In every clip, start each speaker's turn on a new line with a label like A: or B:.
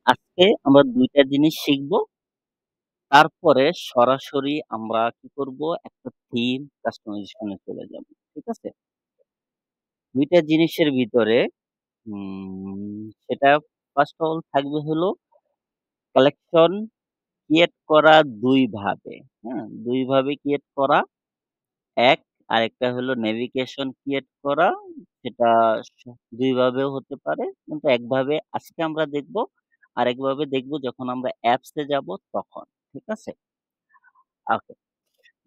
A: আজকে আমরা ২ টা জিনিস শিখব। তারপরে সরাসরি আমরা কি করব? একটা থিম কাস্টমাইজেশন এ চলে যাব। ঠিক আছে? ২ টা জিনিসের ভিতরে সেটা ফার্স্ট অফ অল থাকবে হলো কালেকশন ক্রিয়েট করা ২ ভাবে। হ্যাঁ? ২ ভাবে ক্রিয়েট করা। এক আরেকটা হলো নেভিগেশন ক্রিয়েট করা। সেটা স ২ ভাবেও হতে পারে। কিন্তু একভাবে আজকে আমরা দেখব। আরেকভাবে দেখব যখন আমরা অ্যাপস এ যাব তখন। ঠিক আছে? ওকে।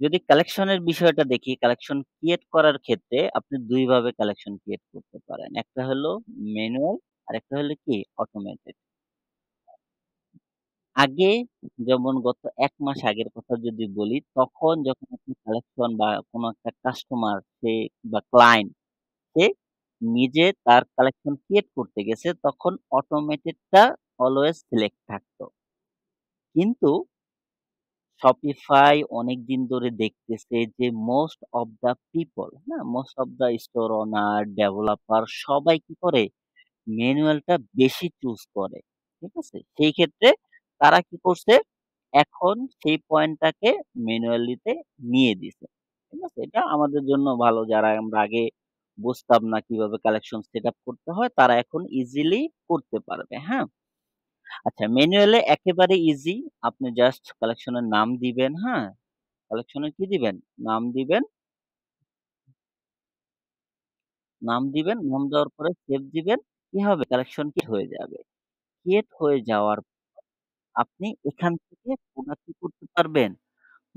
A: যদি কালেকশন এর বিষয়টা দেখি, কালেকশন ক্রিয়েট করার ক্ষেত্রে আপনি ২ ভাবে কালেকশন ক্রিয়েট করতে পারেন। একটা হলো ম্যানুয়াল, আরেকটা হলো কি অটোমেটেড। আগে যেমন গত ১ মাস আগের কথা যদি বলি, তখন যখন আপনি কালেকশন বা কোন একটা কাস্টমার সে বা ক্লায়েন্ট সে নিজে তার কালেকশন ক্রিয়েট করতে গেছে, তখন অটোমেটেড টা অলওয়েজ সিলেক্ট থাকতো। কিন্তু Shopify অনেকদিন ধরে দেখতেছে যে মোস্ট অফ দ্যা পিপল, হ্যাঁ? Most of the store owner, developer সবাই কি করে? ম্যানুয়ালটা বেশি চুজ করে। ঠিক আছে? সেই ক্ষেত্রে তারা কি করছে? এখন সেই পয়েন্টটাকে ম্যানুয়ালিতে নিয়ে দিছে। ঠিক আছে? এটা আমাদের জন্য ভালো যারা আমরা আগে বুঝতাম না কিভাবে কালেকশন সেটআপ করতে হয়, তারা এখন ইজিলি করতে পারবে। হ্যাঁ? আচ্ছা ম্যানুয়ালে একেবারে ইজি। আপনি জাস্ট কালেকশনের নাম দিবেন, হ্যাঁ? কালেকশনের কি দিবেন? নাম দিবেন, নাম দেওয়ার পরে সেভ দিবেন। কি হবে? কালেকশন ক্রিয়েট হয়ে যাবে। ক্রিয়েট হয়ে যাওয়ার আপনি এখান থেকে প্রোডাক্ট কি করতে পারবেন?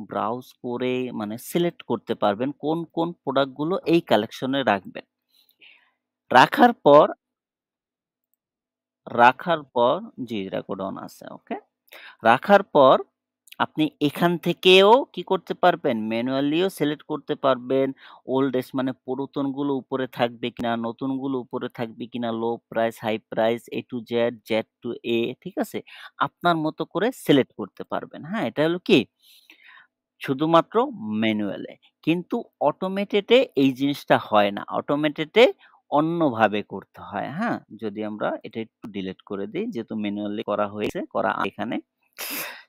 A: ব্রাউজ করে মানে সিলেক্ট করতে পারবেন কোন প্রোডাক্ট গুলো এই কালেকশনে রাখবেন। রাখার পর রাখার পর জি রেকর্ড অন আছে। ওকে। রাখার পর আপনি এখান থেকেও কি করতে পারবেন? ম্যানুয়ালিও সিলেক্ট করতে পারবেন। ওল্ড এস মানে পুরাতনগুলো উপরে থাকবে কিনা, নতুনগুলো উপরে থাকবে কিনা, low price, high price, A to Z, Z to A ঠিক আছে? আপনার মতো করে সিলেক্ট করতে পারবেন। হ্যাঁ? এটা হলো কি? শুধুমাত্র ম্যানুয়ালে। কিন্তু অটোমেটেড এ এই জিনিসটা হয় না। অটোমেটেড এ অন্যভাবে করতে হয়। হ্যাঁ? যদি আমরা এটা একটু ডিলিট করে দেই যেহেতু ম্যানুয়ালি করা হয়েছে, করা এখানে।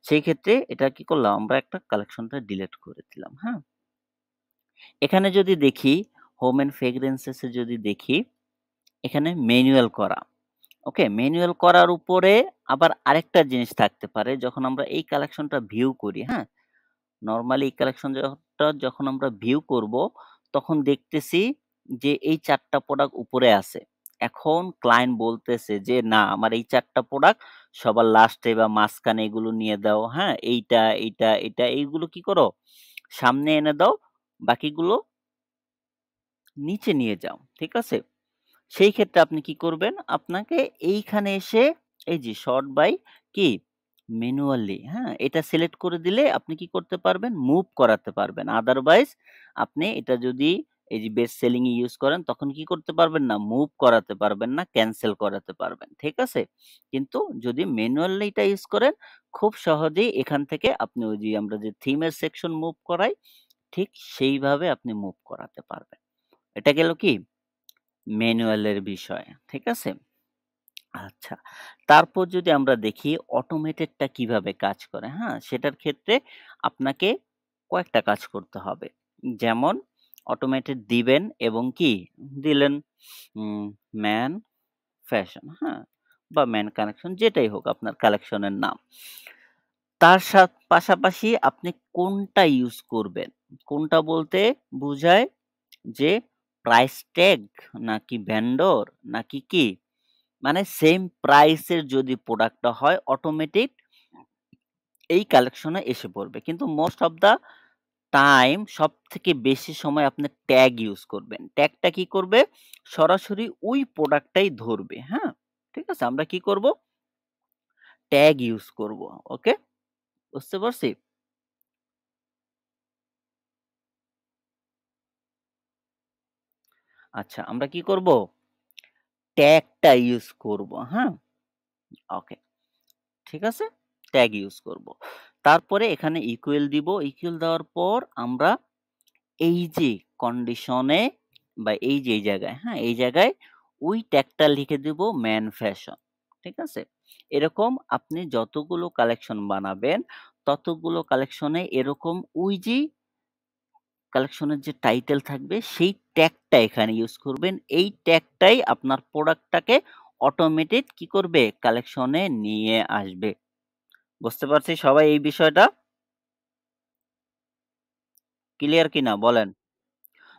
A: সেই ক্ষেত্রে এটা কি করলাম? আমরা একটা কালেকশনটা ডিলিট করে দিলাম। হ্যাঁ? এখানে যদি দেখি হোম অ্যান্ড ফ্রেগ্রেন্সেস এ যদি দেখি, এখানে ম্যানুয়াল করা। ওকে? ম্যানুয়াল করার উপরে আবার আরেকটা জিনিস থাকতে পারে যখন আমরা এই কালেকশনটা ভিউ করি। হ্যাঁ? নরমালি এই কালেকশন যখন আমরা ভিউ করব, তখন দেখতেছি যে এই ৪ টা প্রোডাক্ট উপরে আছে। এখন ক্লায়েন্ট বলতেছে যে, "না, আমার এই ৪ টা প্রোডাক্ট সবার লাস্টে বা মাঝখানে এগুলো নিয়ে দাও। হ্যাঁ? এইটা এইগুলো কি করো? সামনে এনে দাও। বাকিগুলো নিচে নিয়ে যাও।" ঠিক আছে? সেই ক্ষেত্রে আপনি কি করবেন? আপনাকে এইখানে এসে এই যে সর্ট বাই কি ম্যানুয়ালি, হ্যাঁ? এটা সিলেক্ট করে দিলে আপনি কি করতে পারবেন? মুভ করাতে পারবেন। আদারওয়াইজ আপনি এটা যদি এই যে বেস্ট সেলিং এ ইউস করেন তখন কি করতে পারবেন না? মুভ করাতে পারবেন না, ক্যানসেল করাতে পারবেন। ঠিক আছে? কিন্তু যদি ম্যানুয়ালি এটা ইউস করেন খুব সহজেই এখান থেকে আপনি ওই যে আমরা যে থিমের সেকশন মুভ করাই ঠিক সেইভাবে আপনি মুভ করাতে পারবেন। এটা গেল কি? ম্যানুয়ালের বিষয়। ঠিক আছে? আচ্ছা। তারপর যদি আমরা দেখি অটোমেটেডটা কিভাবে কাজ করে, হ্যাঁ? সেটার ক্ষেত্রে আপনাকে কয়েকটা কাজ করতে হবে। যেমন অটোমেটেড দিবেন এবং কি দিলেন উম ম্যান ফ্যাশন, হ্যাঁ? বা ম্যান কালেকশন যেটাই হোক আপনার কালেকশনের নাম। তার পাশাপাশি আপনি কোনটা ইউজ করবেন? কোনটা বলতে বুঝায় যে প্রাইস ট্যাগ নাকি ভেন্ডর নাকি কি? মানে সেম প্রাইস এর যদি প্রোডাক্টটা হয় অটোমেটিক এই কালেকশনে এসে পড়বে। কিন্তু মোস্ট অফ দা টাইম সবথেকে বেশি সময় আপনি ট্যাগ ইউজ করবেন। ট্যাগটা কি করবে? সরাসরি ওই প্রোডাক্টটাই ধরবে। হ্যাঁ? ঠিক আছে? আমরা কি করব? ট্যাগ ইউজ করব। ওকে? বুঝতে পারছি? আচ্ছা আমরা কি করব? ট্যাগটা ইউজ করব। হ্যাঁ? ওকে। ঠিক আছে? ট্যাগ ইউজ করব। তারপরে এখানে ইকুয়াল দিব। ইকুয়াল দেওয়ার পর আমরা এই যে কন্ডিশনে বা এই যে এই জায়গায়, হ্যাঁ? এই জায়গায় ওই ট্যাগটা লিখে দিব ম্যান ফ্যাশন। ঠিক আছে? এরকম আপনি যতগুলো কালেকশন বানাবেন, ততগুলো কালেকশনে এরকম ওই যে কালেকশনের যে টাইটেল থাকবে সেই ট্যাগটা এখানে ইউজ করবেন। এই ট্যাগটাই আপনার প্রোডাক্টটাকে অটোমেটেড কি করবে? কালেকশনে নিয়ে আসবে। বুঝতে পারছি সবাই এই বিষয়টা? ক্লিয়ার কিনা বলেন?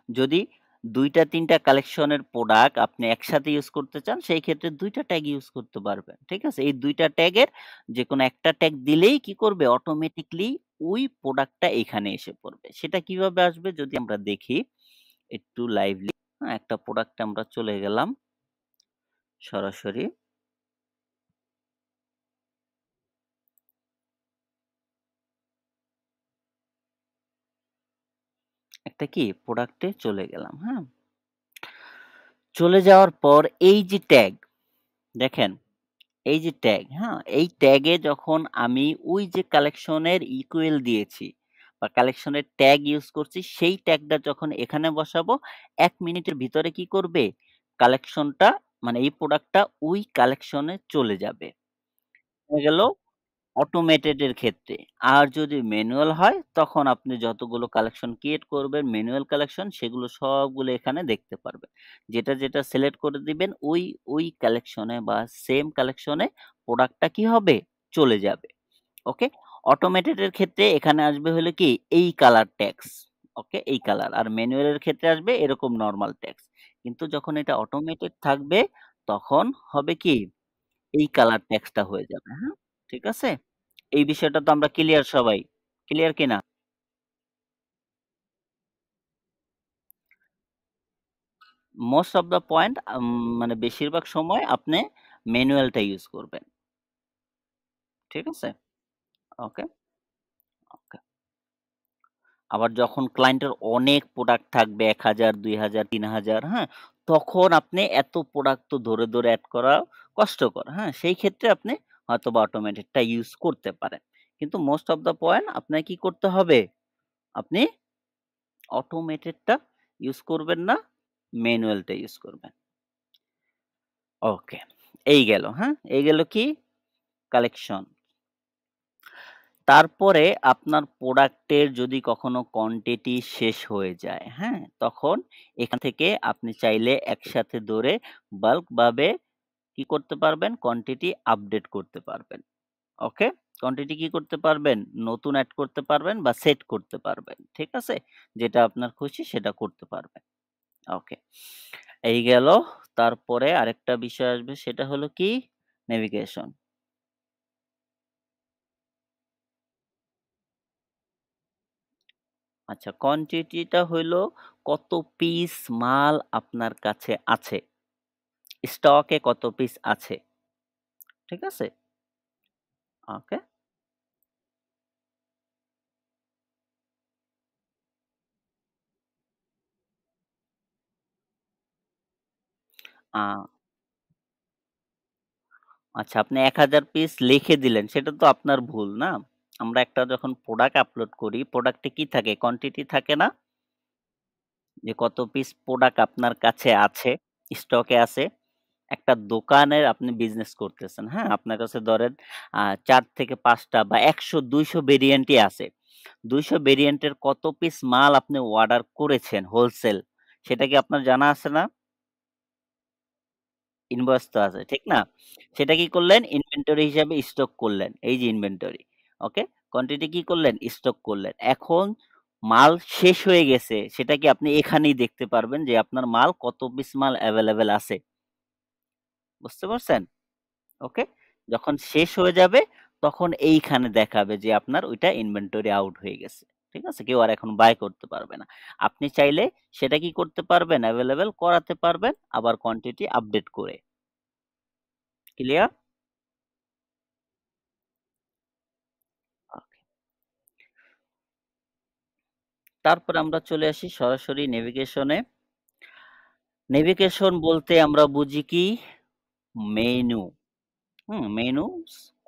A: যদি ২ টা ৩ টা কালেকশনের প্রোডাক্ট আপনি একসাথে ইউজ করতে চান, সেই ক্ষেত্রে ২ টা ট্যাগ ইউজ করতে পারবেন। ঠিক আছে? এই ২ টা ট্যাগের যেকোনো একটা ট্যাগ দিলেই কি করবে? অটোমেটিক্যালি ওই প্রোডাক্টটা এখানে এসে পড়বে। সেটা কিভাবে আসবে? যদি আমরা দেখি একটু লাইভলি, হ্যাঁ? একটা প্রোডাক্টে আমরা চলে গেলাম সরাসরি। একটা কি প্রোডাক্টে চলে গেলাম, হ্যাঁ? চলে যাওয়ার পর এই যে ট্যাগ, দেখেন এই যে ট্যাগ, হ্যাঁ? এই ট্যাগে যখন আমি ওই যে কালেকশনের ইকুয়াল দিয়েছি বা কালেকশনের ট্যাগ ইউজ করছি, সেই ট্যাগটা যখন এখানে বসাবো, ১ মিনিটের ভিতরে কি করবে? কালেকশনটা মানে এই প্রোডাক্টটা ওই কালেকশনে চলে যাবে। হয়ে গেল অটোমেটেড এর ক্ষেত্রে। আর যদি ম্যানুয়াল হয়, তখন আপনি যতগুলো কালেকশন ক্রিয়েট করবেন, ম্যানুয়াল কালেকশন সেগুলো সবগুলো এখানে দেখতে পারবেন। যেটা সিলেক্ট করে দিবেন ওই কালেকশনে বা সেম কালেকশনে প্রোডাক্টটা কি হবে? চলে যাবে। ওকে? অটোমেটেড এর ক্ষেত্রে এখানে আসবে হলো কি এই কালার ট্যাগস। ওকে? এই কালার। আর ম্যানুয়াল এর ক্ষেত্রে আসবে এরকম নরমাল ট্যাগস। কিন্তু যখন এটা অটোমেটেড থাকবে, তখন হবে কি? এই কালার ট্যাক্সটা হয়ে যাবে, হ্যাঁ? ঠিক আছে? এই বিষয়টা তো আমরা ক্লিয়ার সবাই। ক্লিয়ার কিনা? মোস্ট অফ দ্যা পয়েন্ট মানে বেশিরভাগ সময় আপনি ম্যানুয়ালটা ইউজ করবেন। ঠিক আছে? ওকে, ওকে। আবার যখন ক্লায়েন্টের অনেক প্রোডাক্ট থাকবে ১,০০০, ২,০০০, ৩,০০০, হ্যাঁ? তখন আপনি এত প্রোডাক্ট তো ধরে এড করা কষ্টকর, হ্যাঁ? সেই ক্ষেত্রে আপনি হয়তোবা অটোমেটেডটা ইউজ করতে পারেন। কিন্তু মোস্ট অফ দ্যা পয়েন্ট আপনার কি করতে হবে? আপনি অটোমেটেডটা ইউজ করবেন না, ম্যানুয়ালটা ইউজ করবেন। ওকে। এই গেল, হ্যাঁ? এই গেল কি? কালেকশন। তারপরে আপনার প্রোডাক্টের যদি কখনো কোয়ান্টিটি শেষ হয়ে যায়, হ্যাঁ? তখন এখান থেকে আপনি চাইলে একসাথে ধরে বাল্ক ভাবে কি করতে পারবেন? কোয়ান্টিটি আপডেট করতে পারবেন। ওকে? কোয়ান্টিটি কি করতে পারবেন? নতুন এড করতে পারবেন বা সেট করতে পারবেন। ঠিক আছে? যেটা আপনার খুশি সেটা করতে পারবেন। ওকে। এই গেল। তারপরে আরেকটা বিষয় আসবে সেটা হলো কি? নেভিগেশন। আচ্ছা কোয়ান্টিটিটা হইলো কত পিস মাল আপনার কাছে আছে। স্টকে কত পিস আছে। ঠিক আছে? ওকে। আ আচ্ছা আপনি ১,০০০ পিস লিখে দিলেন সেটা তো আপনার ভুল না? আমরা একটা যখন প্রোডাক্ট আপলোড করি, প্রোডাক্টে কি থাকে? কোয়ান্টিটি থাকে না? যে কত পিস প্রোডাক্ট আপনার কাছে আছে, স্টকে আছে। একটা দোকানের আপনি বিজনেস করতেছেন, হ্যাঁ? আপনার কাছে ধরেন ৪ থেকে ৫ টা বা ১০০, ২০০ ভেরিয়েন্টই আছে। ২০০ ভেরিয়েন্টের কত পিস মাল আপনি অর্ডার করেছেন হোলসেল, সেটা কি আপনার জানা আছে না? ইনভয়েস তো আছে, ঠিক না? সেটা কি করলেন? ইনভেন্টরি হিসাবে স্টক করলেন। এই যে ইনভেন্টরি। ওকে? কোয়ান্টিটি কি করলেন? স্টক করলেন। এখন মাল শেষ হয়ে গেছে, সেটা কি আপনি এখানেই দেখতে পারবেন যে আপনার মাল কত পিস মাল এভেইলেবল আছে। বুঝতে পারছেন? ওকে? যখন শেষ হয়ে যাবে তখন এইখানে দেখাবে যে আপনার ওইটা ইনভেন্টরি আউট হয়ে গেছে। ঠিক আছে? কেউ আর এখন বায় করতে পারবে না। আপনি চাইলে সেটা কি করতে পারবেন? এভেইলেবল করাতে পারবেন আবার কোয়ান্টিটি আপডেট করে। ক্লিয়ার? ওকে। তারপরে আমরা চলে আসি সরাসরি নেভিগেশনে। নেভিগেশন বলতে আমরা বুঝি কি? মেনু। মেনু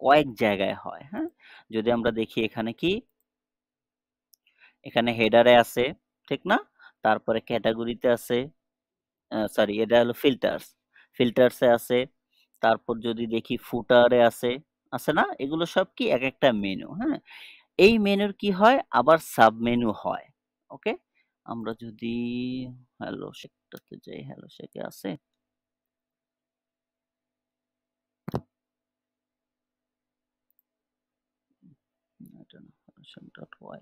A: কয়েক জায়গায় হয়। হ্যাঁ? যদি আমরা দেখি এখানে কি? এখানে হেডারে আছে, ঠিক না? তারপরে ক্যাটেগরিতে আছে, সরি এটা হলো ফিল্টার্স। ফিল্টার্স এ আছে, তারপর যদি দেখি ফুটারে আছে না? এগুলো সব কি একেকটা মেনু, হ্যাঁ? এই মেনুর কি হয় আবার সাব মেনু হয়। ওকে? আমরা যদি হ্যালো শেখটাতে যাই, হ্যালো শেখে আছে? এটা না helloshek.y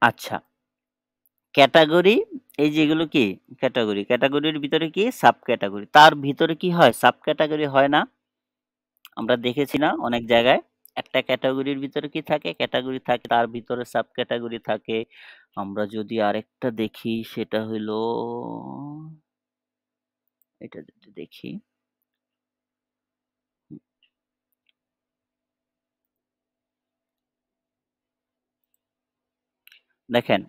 A: আচ্ছা, ক্যাটেগরি এই যে এগুলো কি? ক্যাটেগরি। ক্যাটেগরির ভিতরে কি? Sub category. তার ভিতরে কি হয়? সাব ক্যাটেগরি হয় না? আমরা দেখেছি না অনেক জায়গায়? একটা ক্যাটেগরির ভিতরে কি থাকে? ক্যাটেগরি থাকে, তার ভিতরে সাব ক্যাটেগরি থাকে। আমরা যদি আরেকটা দেখি সেটা হইলো এটা যদি দেখি দেখেন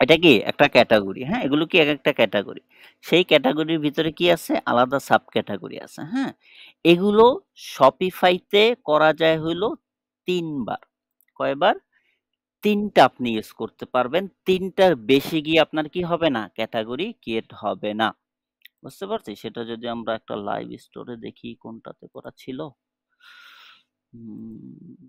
A: এটা কি একটা ক্যাটেগরি, হ্যাঁ? এগুলো কি একেকটা ক্যাটেগরি। সেই ক্যাটেগরির ভিতরে কি আছে? আলাদা সাব ক্যাটেগরি আছে, হ্যাঁ? এগুলো Shopify তে করা যায় হইলো ৩ বার। কয়বার? ৩ টা আপনি ইউজ করতে পারবেন। ৩ টার বেশি গিয়ে আপনার কি হবে না? ক্যাটেগরি ক্রিয়েট হবে না। বুঝতে পারছি? সেটা যদি আমরা একটা লাইভ স্টোরে দেখি কোনটাতে করা ছিল? হুম,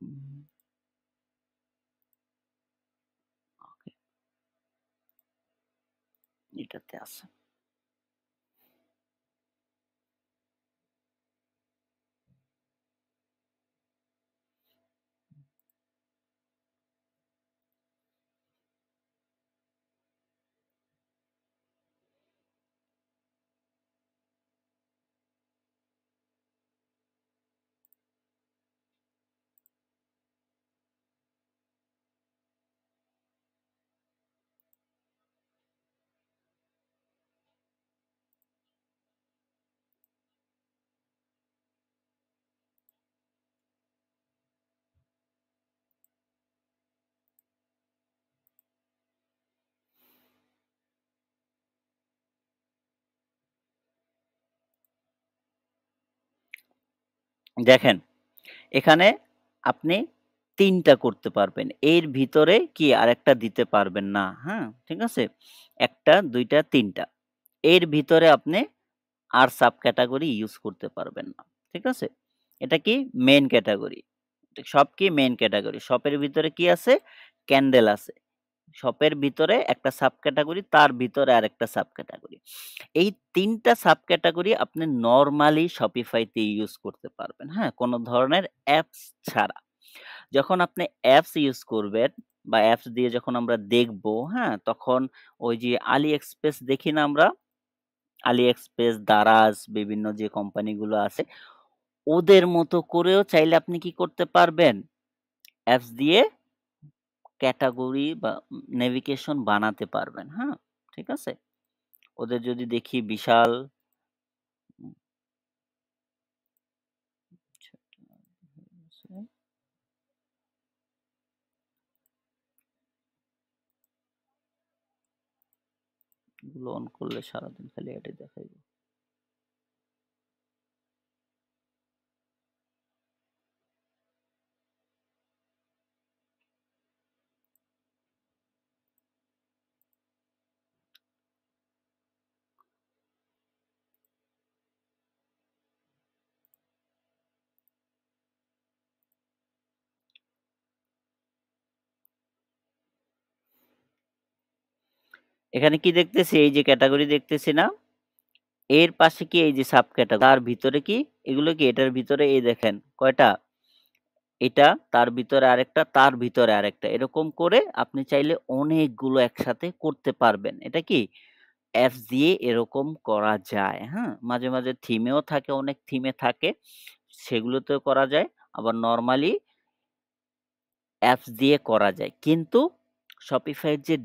A: হুম, ওকে, এটাতে আছে। দেখেন এখানে আপনি ৩ টা করতে পারবেন। এর ভিতরে কি আরেকটা দিতে পারবেন না। হ্যাঁ? ঠিক আছে? ১ টা, ২ টা, ৩ টা। এর ভিতরে আপনি আর সাব ক্যাটেগরি ইউজ করতে পারবেন না। ঠিক আছে? এটা কি মেইন ক্যাটেগরি। সব কি মেইন ক্যাটেগরি। শপের ভিতরে কি আছে? ক্যান্ডেল আছে। শপের ভিতরে একটা সাব ক্যাটেগরি, তার ভিতরে আরেকটা সাব ক্যাটেগরি। এই ৩ টা সাব ক্যাটেগরি আপনি নরমালি Shopify তে ইউজ করতে পারবেন। হ্যাঁ? কোন ধরনের অ্যাপস ছাড়া। যখন আপনি অ্যাপস ইউজ করবেন বা অ্যাপস দিয়ে যখন আমরা দেখব, হ্যাঁ? তখন ওই যে AliExpress দেখি না আমরা? AliExpress, Daraz বিভিন্ন যে কোম্পানিগুলো আছে, ওদের মতো করেও চাইলে আপনি কি করতে পারবেন? অ্যাপস দিয়ে ক্যাটেগরি বা নেভিগেশন বানাতে পারবেন। হ্যাঁ? ঠিক আছে? ওদের যদি দেখি বিশাল উম এগুলো অন করলে সারাদিন খালি এডই দেখাইবে। এখানে কি দেখতেছি? এই যে ক্যাটেগরি দেখতেছি না? এর পাশে কি এই যে সাব ক্যাটেগরি তার ভিতরে কি? এগুলো কি এটার ভিতরে এই দেখেন কয়টা? এটা, তার ভিতরে আরেকটা, তার ভিতরে আরেকটা। এরকম করে আপনি চাইলে অনেকগুলো একসাথে করতে পারবেন। এটা কি? অ্যাপস দিয়ে এরকম করা যায়, হ্যাঁ? মাঝে, মাঝে থিমেও থাকে, অনেক থিমে থাকে। সেগুলোতেও করা যায়। আবার নরমালি অ্যাপস দিয়ে করা যায়। কিন্তু Shopify এর যে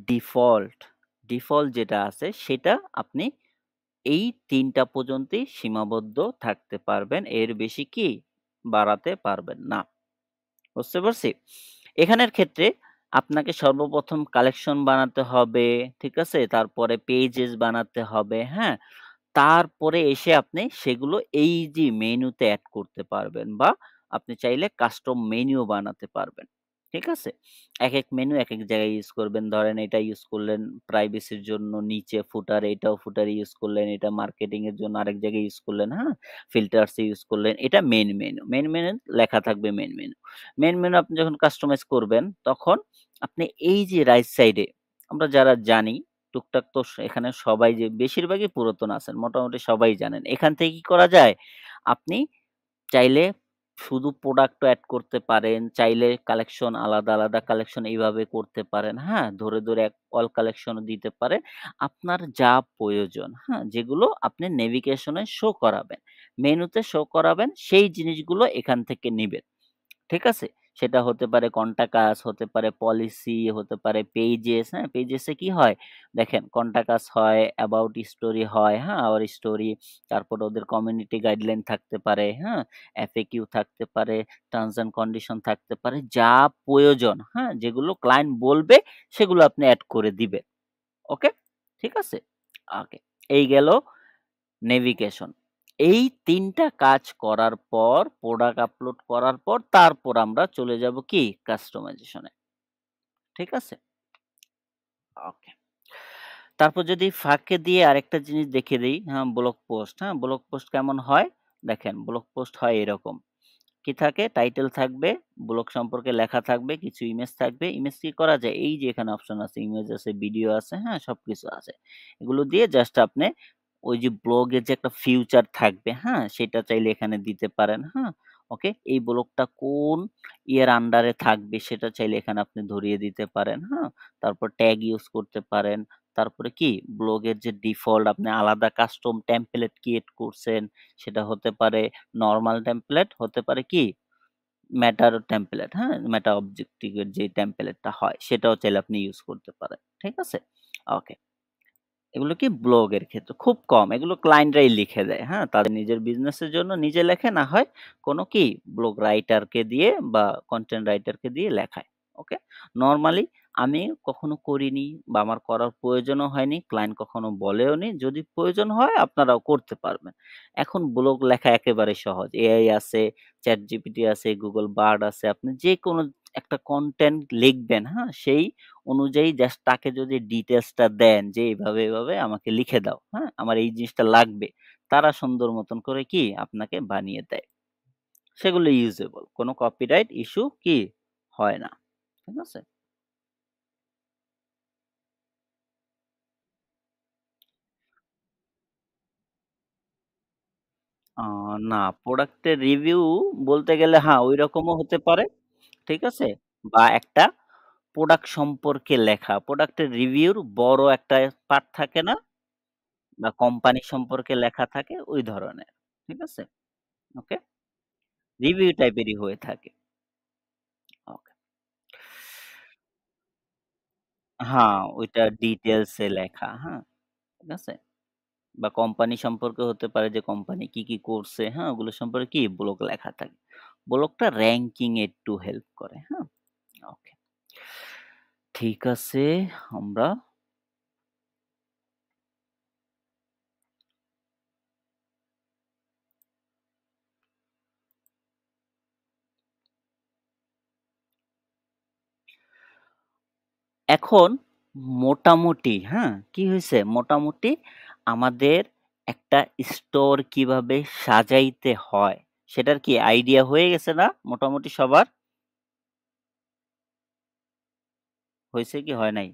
A: ডিফল্ট যেটা আছে সেটা আপনি এই ৩ টা পর্যন্তই সীমাবদ্ধ থাকতে পারবেন। এর বেশি কি বাড়াতে পারবেন না। বুঝতে পারছি? এখানের ক্ষেত্রে আপনাকে সর্বপ্রথম কালেকশন বানাতে হবে, ঠিক আছে? তারপরে পেজেস বানাতে হবে, হ্যাঁ? তারপরে এসে আপনি সেগুলো এই যে মেনুতে এড করতে পারবেন বা আপনি চাইলে কাস্টম মেনুও বানাতে পারবেন। ঠিক আছে? একেক মেনু একেক জায়গায় ইউজ করবেন। ধরেন এটা ইউজ করলেন প্রাইভেসির জন্য নিচে ফুটার, এটাও ফুটার ইউজ করলেন, এটা মার্কেটিং এর জন্য আরেক জায়গায় ইউজ করলেন, হ্যাঁ? ফিল্টারস এ ইউজ করলেন। এটা মেইন মেনু। মেইন মেনু লেখা থাকবে মেইন মেনু। মেইন মেনু আপনি যখন কাস্টমাইজ করবেন তখন আপনি এই যে রাইট সাইডে আমরা যারা জানি টুকটাক তো এখানে সবাই যে বেশিরভাগই পুরাতন আছেন। মোটামুটি সবাই জানেন। এখান থেকে কি করা যায়? আপনি চাইলে শুধু প্রোডাক্টও এড করতে পারেন, চাইলে কালেকশন আলাদা, আলাদা কালেকশন এইভাবে করতে পারেন, হ্যাঁ? ধরে, ধরে অল কালেকশনও দিতে পারেন। আপনার যা প্রয়োজন, হ্যাঁ? যেগুলো আপনি নেভিগেশনে শো করাবেন, মেনুতে শো করাবেন সেই জিনিসগুলো এখান থেকে নিবেন। ঠিক আছে? সেটা হতে পারে কন্টাক্ট আস, হতে পারে পলিসি, হতে পারে পেজেস, হ্যাঁ? পেজেসে কি হয়? দেখেন কন্টাক্ট আস হয়, অ্যাবাউট স্টোরি হয়, হ্যাঁ? আওয়ার স্টোরি, তারপরে ওদের কমিউনিটি গাইডলাইন থাকতে পারে, হ্যাঁ? এফএকিউ থাকতে পারে, টার্মস অ্যান্ড কন্ডিশন থাকতে পারে। যা প্রয়োজন, হ্যাঁ? যেগুলো ক্লায়েন্ট বলবে সেগুলো আপনি এড করে দিবেন। ওকে? ঠিক আছে? ওকে। এই গেল নেভিগেশন। এই ৩ টা কাজ করার পর, প্রোডাক্ট আপলোড করার পর, তারপর আমরা চলে যাব কি? কাস্টমাইজেশন এ। ঠিক আছে? ওকে। তারপর যদি ফাঁকে দিয়ে আরেকটা জিনিস দেখিয়ে দেই, হ্যাঁ? ব্লগ পোস্ট, হ্যাঁ? ব্লগ পোস্ট কেমন হয়? দেখেন ব্লগ পোস্ট হয় এরকম। কি থাকে? টাইটেল থাকবে, ব্লগ সম্পর্কে লেখা থাকবে, কিছু ইমেজ থাকবে। ইমেজ কি করা যায়? এই যে এখানে অপশন আছে, ইমেজ আছে, ভিডিও আছে, হ্যাঁ? সবকিছু আছে। এগুলো দিয়ে জাস্ট আপনি ওই যে ব্লগের যে একটা ফিউচার থাকবে, হ্যাঁ? সেটা চাইলে এখানে দিতে পারেন, হ্যাঁ? ওকে? এই ব্লগটা কোন ইয়ের আন্ডারে থাকবে সেটা চাইলে এখানে আপনি ধরিয়ে দিতে পারেন, হ্যাঁ? তারপর ট্যাগ ইউজ করতে পারেন। তারপরে কি ব্লগের যে ডিফল্ট আপনি আলাদা কাস্টম টেমপ্লেট ক্রিয়েট করছেন, সেটা হতে পারে নরমাল টেমপ্লেট, হতে পারে কি ম্যাটার টেমপ্লেট, হ্যাঁ? মেটা অবজেক্টিভ এর যে টেমপ্লেটটা হয় সেটাও চাইলে আপনি ইউজ করতে পারেন। ঠিক আছে? ওকে। এগুলো কি ব্লগের ক্ষেত্রে খুব কম। এগুলো ক্লায়েন্টরাই লিখে দেয়, হ্যাঁ? তাদের নিজের বিজনেসের জন্য নিজে লেখে, না হয় কোনো কি ব্লগ রাইটারকে দিয়ে বা কনটেন্ট রাইটারকে দিয়ে লেখায়। ওকে? নরমালি আমি কখনো করিনি বা আমার করার প্রয়োজনও হয়নি। ক্লায়েন্ট কখনো বলেওনি। যদি প্রয়োজন হয় আপনারাও করতে পারবেন। এখন ব্লগ লেখা একেবারে সহজ। এআই আছে, ChatGPT আছে, Google Bard আছে। আপনি যেকোনো একটা কনটেন্ট লিখবেন, হ্যাঁ? সেই অনুযায়ী জাস্ট তাকে যদি ডিটেইলসটা দেন যে এভাবে, এভাবে আমাকে লিখে দাও, হ্যাঁ? আমার এই জিনিসটা লাগবে। তারা সুন্দর মতন করে কি আপনাকে বানিয়ে দেয়। সেগুলো ইউজেবল। কোনো কপিরাইট ইস্যু কি হয় না। ঠিক আছে? আ না, প্রোডাক্টের রিভিউ বলতে গেলে হ্যাঁ, ঐরকমও হতে পারে। ঠিক আছে? বা একটা প্রোডাক্ট সম্পর্কে লেখা। প্রোডাক্টের রিভিউর বড় একটা পার্ট থাকে না? বা কোম্পানি সম্পর্কে লেখা থাকে ওই ধরনের। ঠিক আছে? ওকে? রিভিউ টাইপেরই হয়ে থাকে। ওকে। হ্যাঁ, ওইটা ডিটেইলস এ লেখা, হ্যাঁ? ঠিক আছে? বা কোম্পানি সম্পর্কে হতে পারে যে কোম্পানি কি, কি করছে, হ্যাঁ? ওগুলো সম্পর্কে কি ব্লগ লেখা থাকে। ব্লগটা র‍্যাংকিং এ একটু হেল্প করে, হ্যাঁ? ওকে। ঠিক আছে, আমরা এখন মোটামুটি, হ্যাঁ? কি হইছে? মোটামুটি আমাদের একটা স্টোর কিভাবে সাজাইতে হয়, সেটার কি আইডিয়া হয়ে গেছে না মোটামুটি সবার? হইছে কি হয় নাই?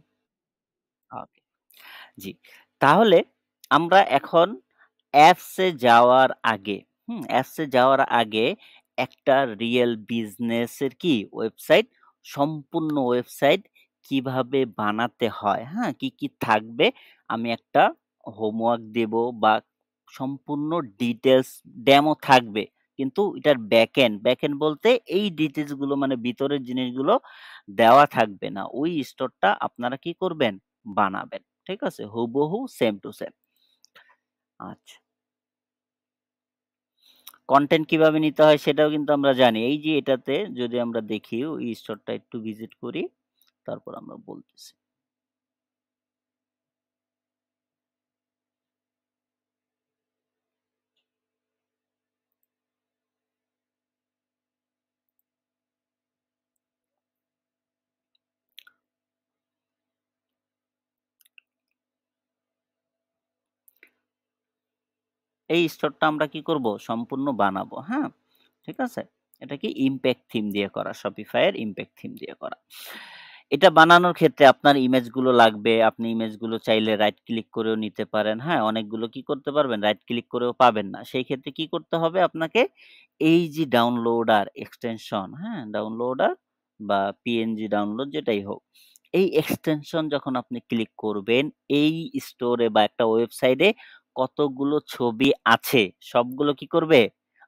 A: ওকে, জি। তাহলে আমরা এখন অ্যাপসে যাওয়ার আগে, অ্যাপসে যাওয়ার আগে একটা রিয়েল বিজনেসের কি ওয়েবসাইট, সম্পূর্ণ ওয়েবসাইট কিভাবে বানাতে হয়, হ্যাঁ? কি, কি থাকবে আমি একটা হোমওয়ার্ক দেব বা সম্পূর্ণ ডিটেইলস ডেমো থাকবে। কিন্তু এটার ব্যাকএন্ড বলতে এই ডিটেইলস গুলো মানে ভিতরের জিনিসগুলো দেওয়া থাকবে না। ওই স্টোরটা আপনারা কি করবেন? বানাবেন। ঠিক আছে? হুবহু সেম টু সেম। আচ্ছা। কনটেন্ট কিভাবে নিতে হয় সেটাও কিন্তু আমরা জানি। এই যে এটাতে যদি আমরা দেখি ওই স্টোরটা একটু ভিজিট করি, তারপর আমরা বলতেছি। এই স্টোরটা আমরা কি করব? সম্পূর্ণ বানাবো। হ্যাঁ? ঠিক আছে? এটা কি ইমপ্যাক্ট থিম দিয়ে করা। Shopify এর ইমপ্যাক্ট থিম দিয়ে করা। এটা বানানোর ক্ষেত্রে আপনার ইমেজগুলো লাগবে। আপনি ইমেজগুলো চাইলে রাইট ক্লিক করেও নিতে পারেন। হ্যাঁ? অনেকগুলো কি করতে পারবেন? রাইট ক্লিক করেও পাবেন না। সেই ক্ষেত্রে কি করতে হবে আপনাকে? এই যে ডাউনলোডার এক্সটেনশন, হ্যাঁ? ডাউনলোডার বা পিএনজি ডাউনলোড যেটাই হোক। এই এক্সটেনশন যখন আপনি ক্লিক করবেন, এই স্টোরে বা একটা ওয়েবসাইটে কতগুলো ছবি আছে সবগুলো কি করবে?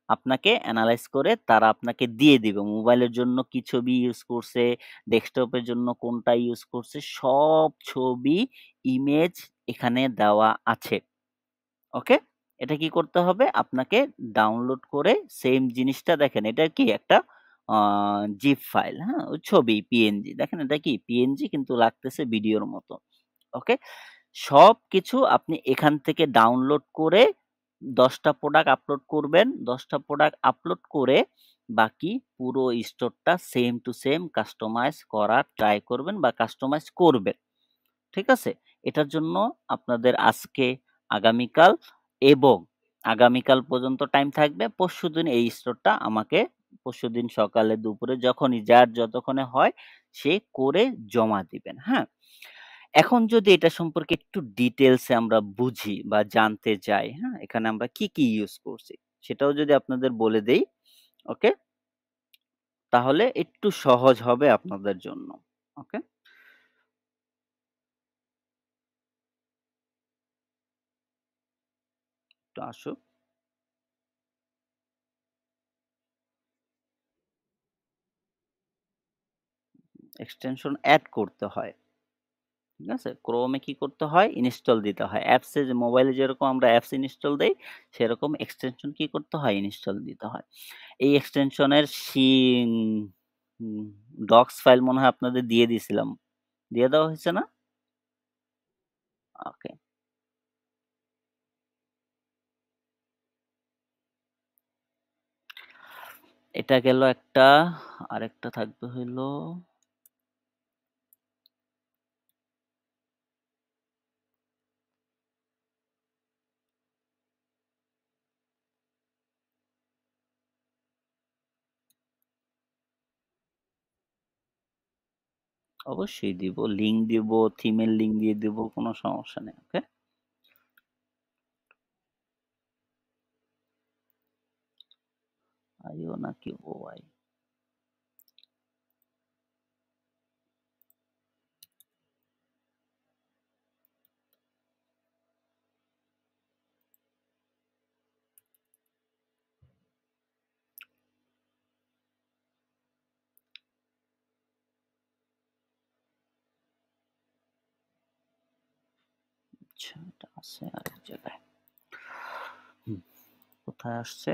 A: আপনাকে এনালাইজ করে তারা আপনাকে দিয়ে দিবে। মোবাইলের জন্য কি ছবি ইউজ করছে, ডেস্কটপের জন্য কোনটা ইউজ করছে, সব ছবি, ইমেজ এখানে দেওয়া আছে। ওকে? এটা কি করতে হবে? আপনাকে ডাউনলোড করে সেইম জিনিসটা দেখেন এটা কি একটা আ জিপ ফাইল, হ্যাঁ? ওই ছবি পিএনজি। দেখেন এটা কি পিএনজি কিন্তু লাগতেছে ভিডিওর মতো। ওকে? সবকিছু আপনি এখান থেকে ডাউনলোড করে ১০ টা প্রোডাক্ট আপলোড করবেন। ১০ টা প্রোডাক্ট আপলোড করে বাকি পুরো স্টোরটা সেম টু সেম কাস্টমাইজ করার ট্রাই করবেন বা কাস্টমাইজ করবেন। ঠিক আছে? এটার জন্য আপনাদের আজকে, আগামীকাল এবং আগামীকাল পর্যন্ত টাইম থাকবে। পরশুদিন এই স্টোরটা আমাকে পরশুদিন সকালে, দুপুরে যখনই যার যতক্ষণে হয় সে করে জমা দিবেন। হ্যাঁ? এখন যদি এটা সম্পর্কে একটু ডিটেইলস এ আমরা বুঝি বা জানতে চাই, হ্যাঁ? এখানে আমরা কি ইউজ করছি সেটাও যদি আপনাদের বলে দেই, ওকে? তাহলে একটু সহজ হবে আপনাদের জন্য। ওকে? একটু আসো। এক্সটেনশন এড করতে হয়। ঠিক আছে? Chrome এ কি করতে হয়? ইনস্টল দিতে হয়। অ্যাপসে যে মোবাইলে যেরকম আমরা অ্যাপস ইনস্টল দেই, সেরকম এক্সটেনশন কি করতে হয়? ইনস্টল দিতে হয়। এই এক্সটেনশনের উম ডক্স ফাইল মনে হয় আপনাদের দিয়ে দিছিলাম। দিয়ে দেওয়া হয়েছে না? ওকে। এটা গেল একটা, আরেকটা থাকবে হইলো অবশ্যই দিব। লিঙ্ক দিব, থিমের লিঙ্ক দিয়ে দিব, কোনো সমস্যা নেই। ওকে? IO নাকি OI? আচ্ছা, এটা আছে আরেক জায়গায়। হুম, কোথায় আসছে?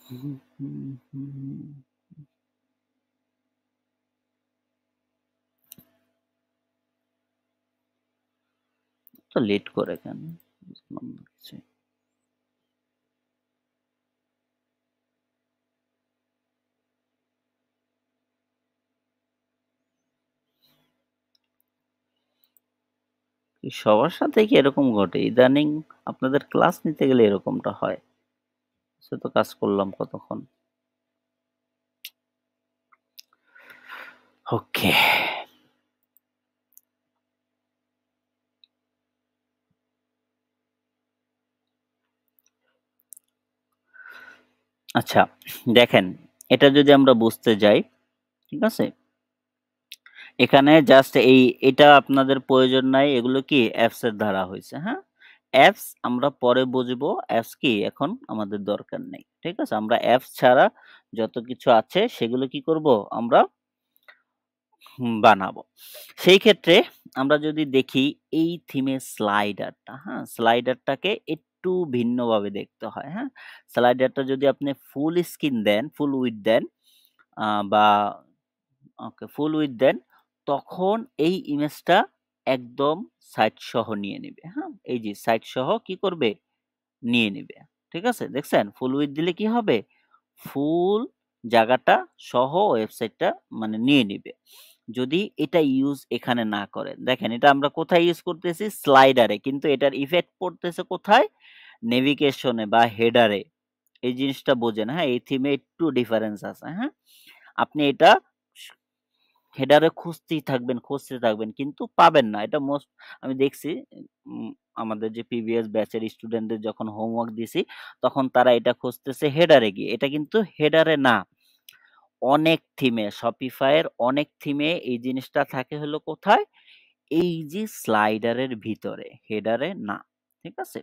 A: হুম, হুম, হুম। তো লেট করে কেন? বুঝলাম না কিছুই। কি সবার সাথেই কি এরকম ঘটে? ইদানিং আপনাদের ক্লাস নিতে গেলে এরকমটা হয়। সে তো কাজ করলাম কতক্ষণ। ওকে। আচ্ছা, দেখেন এটা যদি আমরা বুঝতে যাই, ঠিক আছে? এখানে জাস্ট এটা আপনাদের প্রয়োজন নাই। এগুলো কি অ্যাপস এর দ্বারা হইছে, হ্যাঁ? অ্যাপস আমরা পরে বুঝবো। অ্যাপস কি এখন আমাদের দরকার নেই। ঠিক আছে? আমরা অ্যাপস ছাড়া যত কিছু আছে সেগুলো কি করব? আমরা বানাবো। সেই ক্ষেত্রে আমরা যদি দেখি এই থিমের স্লাইডারটা, হ্যাঁ? স্লাইডারটাকে একটু ভিন্নভাবে দেখতে হয়, হ্যাঁ? স্লাইডারটা যদি আপনি ফুল স্ক্রিন দেন, ফুল উইডথ দেন বা ওকে ফুল উইডথ দেন, তখন এই ইমেজটা একদম সাইড সহ নিয়ে নিবে, হ্যাঁ? এই যে সাইড সহ কি করবে? নিয়ে নিবে। ঠিক আছে? দেখছেন? ফুল উইডথ দিলে কি হবে? ফুল জায়গাটা সহ ওয়েবসাইটটা মানে নিয়ে নিবে। যদি এটা ইউজ এখানে না করেন। দেখেন এটা আমরা কোথায় ইউজ করতেছি? স্লাইডারে। কিন্তু এটার ইফেক্ট পড়তেছে কোথায়? নেভিগেশনে বা হেডারে। এই জিনিসটা বোঝেন, হ্যাঁ? এই থিমে একটু ডিফারেন্স আছে, হ্যাঁ? আপনি এটা হেডারে খুঁজতে থাকবেন কিন্তু পাবেন না। এটা আমি দেখছি উম আমাদের যে প্রিভিয়াস ব্যাচের স্টুডেন্টদের যখন হোমওয়ার্ক দিছি, তখন তারা এটা খুঁজতেছে হেডারে গিয়ে। এটা কিন্তু হেডারে না। অনেক থিমে Shopify এর অনেক থিমে এই জিনিসটা থাকে হলো কোথায়? এই যে স্লাইডারের ভিতরে, হেডারে না। ঠিক আছে?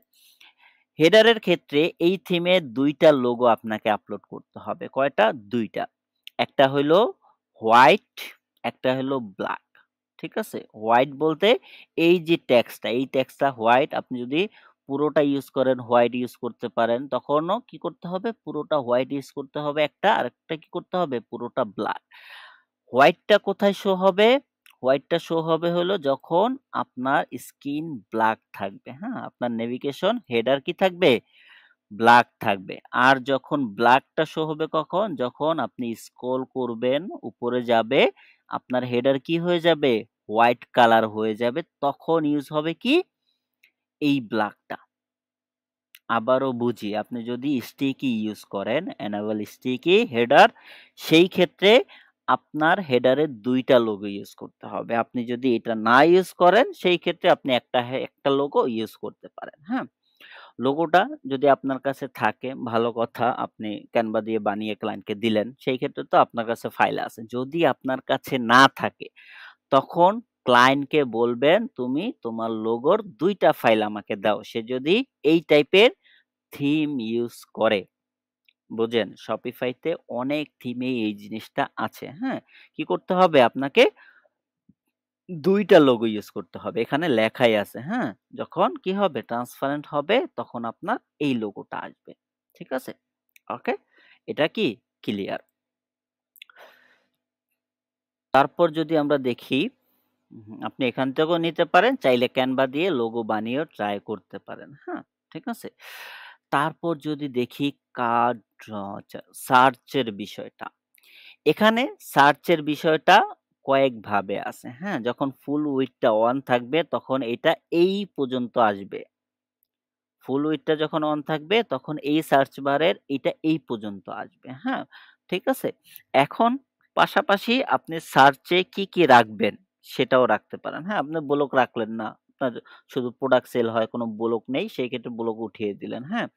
A: হেডারের ক্ষেত্রে এই থিমে ২ টা লোগো আপনাকে আপলোড করতে হবে। কয়টা? ২ টা। একটা হইলো হোয়াইট, একটা হলো ব্লাক। ঠিক আছে? হোয়াইট বলতে এই যে টেক্সটটা, এই টেক্সটটা হোয়াইট। আপনি যদি পুরোটা ইউজ করেন, হোয়াইট ইউজ করতে পারেন। তখনও কি করতে হবে? পুরোটা হোয়াইট ইউজ করতে হবে একটা, আরেকটা কি করতে হবে? পুরোটা ব্লাক। হোয়াইটটা কোথায় শো হবে? হোয়াইটটা শো হবে হলো যখন আপনার স্ক্রিন ব্লাক থাকবে, হ্যাঁ? আপনার নেভিগেশন হেডার কি থাকবে? ব্লাক থাকবে। আর যখন ব্লাকটা শো হবে কখন? যখন আপনি স্ক্রল করবেন, উপরে যাবে, আপনার হেডার কি হয়ে যাবে? হোয়াইট কালার হয়ে যাবে। তখন ইউজ হবে কি? এই ব্লাকটা। আবারও বুঝি, আপনি যদি স্টিকি ইউজ করেন, enable sticky header, সেই ক্ষেত্রে আপনার হেডারে ২ টা লোগো ইউজ করতে হবে। আপনি যদি এটা না ইউজ করেন, সেই ক্ষেত্রে আপনি একটা লোগো ইউজ করতে পারেন, হ্যাঁ? লোগোটা যদি আপনার কাছে থাকে ভালো কথা, আপনি Canva দিয়ে বানিয়ে ক্লায়েন্টকে দিলেন। সেই ক্ষেত্রে তো আপনার কাছে ফাইল আছে। যদি আপনার কাছে না থাকে, তখন ক্লায়েন্টকে বলবেন, "তুমি তোমার লোগোর ২ টা ফাইল আমাকে দাও।" সে যদি এই টাইপের থিম ইউজ করে। বুঝেন? Shopify তে অনেক থিমেই এই জিনিসটা আছে, হ্যাঁ? কি করতে হবে আপনাকে? ২ টা লোগো ইউজ করতে হবে। এখানে লেখাই আছে, হ্যাঁ? যখন কি হবে? ট্রান্সপারেন্ট হবে তখন আপনার এই লোগোটা আসবে। ঠিক আছে? ওকে? এটা কি ক্লিয়ার। তারপর যদি আমরা দেখি, আপনি এখান থেকেও নিতে পারেন। চাইলে Canva দিয়ে লোগো বানিয়েও ট্রাই করতে পারেন, হ্যাঁ? ঠিক আছে? তারপর যদি দেখি কার্ড আচ্ছা সার্চের বিষয়টা। এখানে সার্চের বিষয়টা কয়েকভাবে আছে, হ্যাঁ? যখন ফুল উইডথটা অন থাকবে তখন এটা এই পর্যন্ত আসবে। ফুল উইডথটা যখন অন থাকবে তখন এই সার্চ বারের এটা এই পর্যন্ত আসবে, হ্যাঁ? ঠিক আছে? এখন পাশাপাশি আপনি সার্চে কি রাখবেন সেটাও রাখতে পারেন, হ্যাঁ? আপনি ব্লক রাখলেন না। আপনার শুধু প্রোডাক্ট সেল হয়, কোনো ব্লক নেই, সেই ক্ষেত্রে ব্লক উঠিয়ে দিলেন, হ্যাঁ?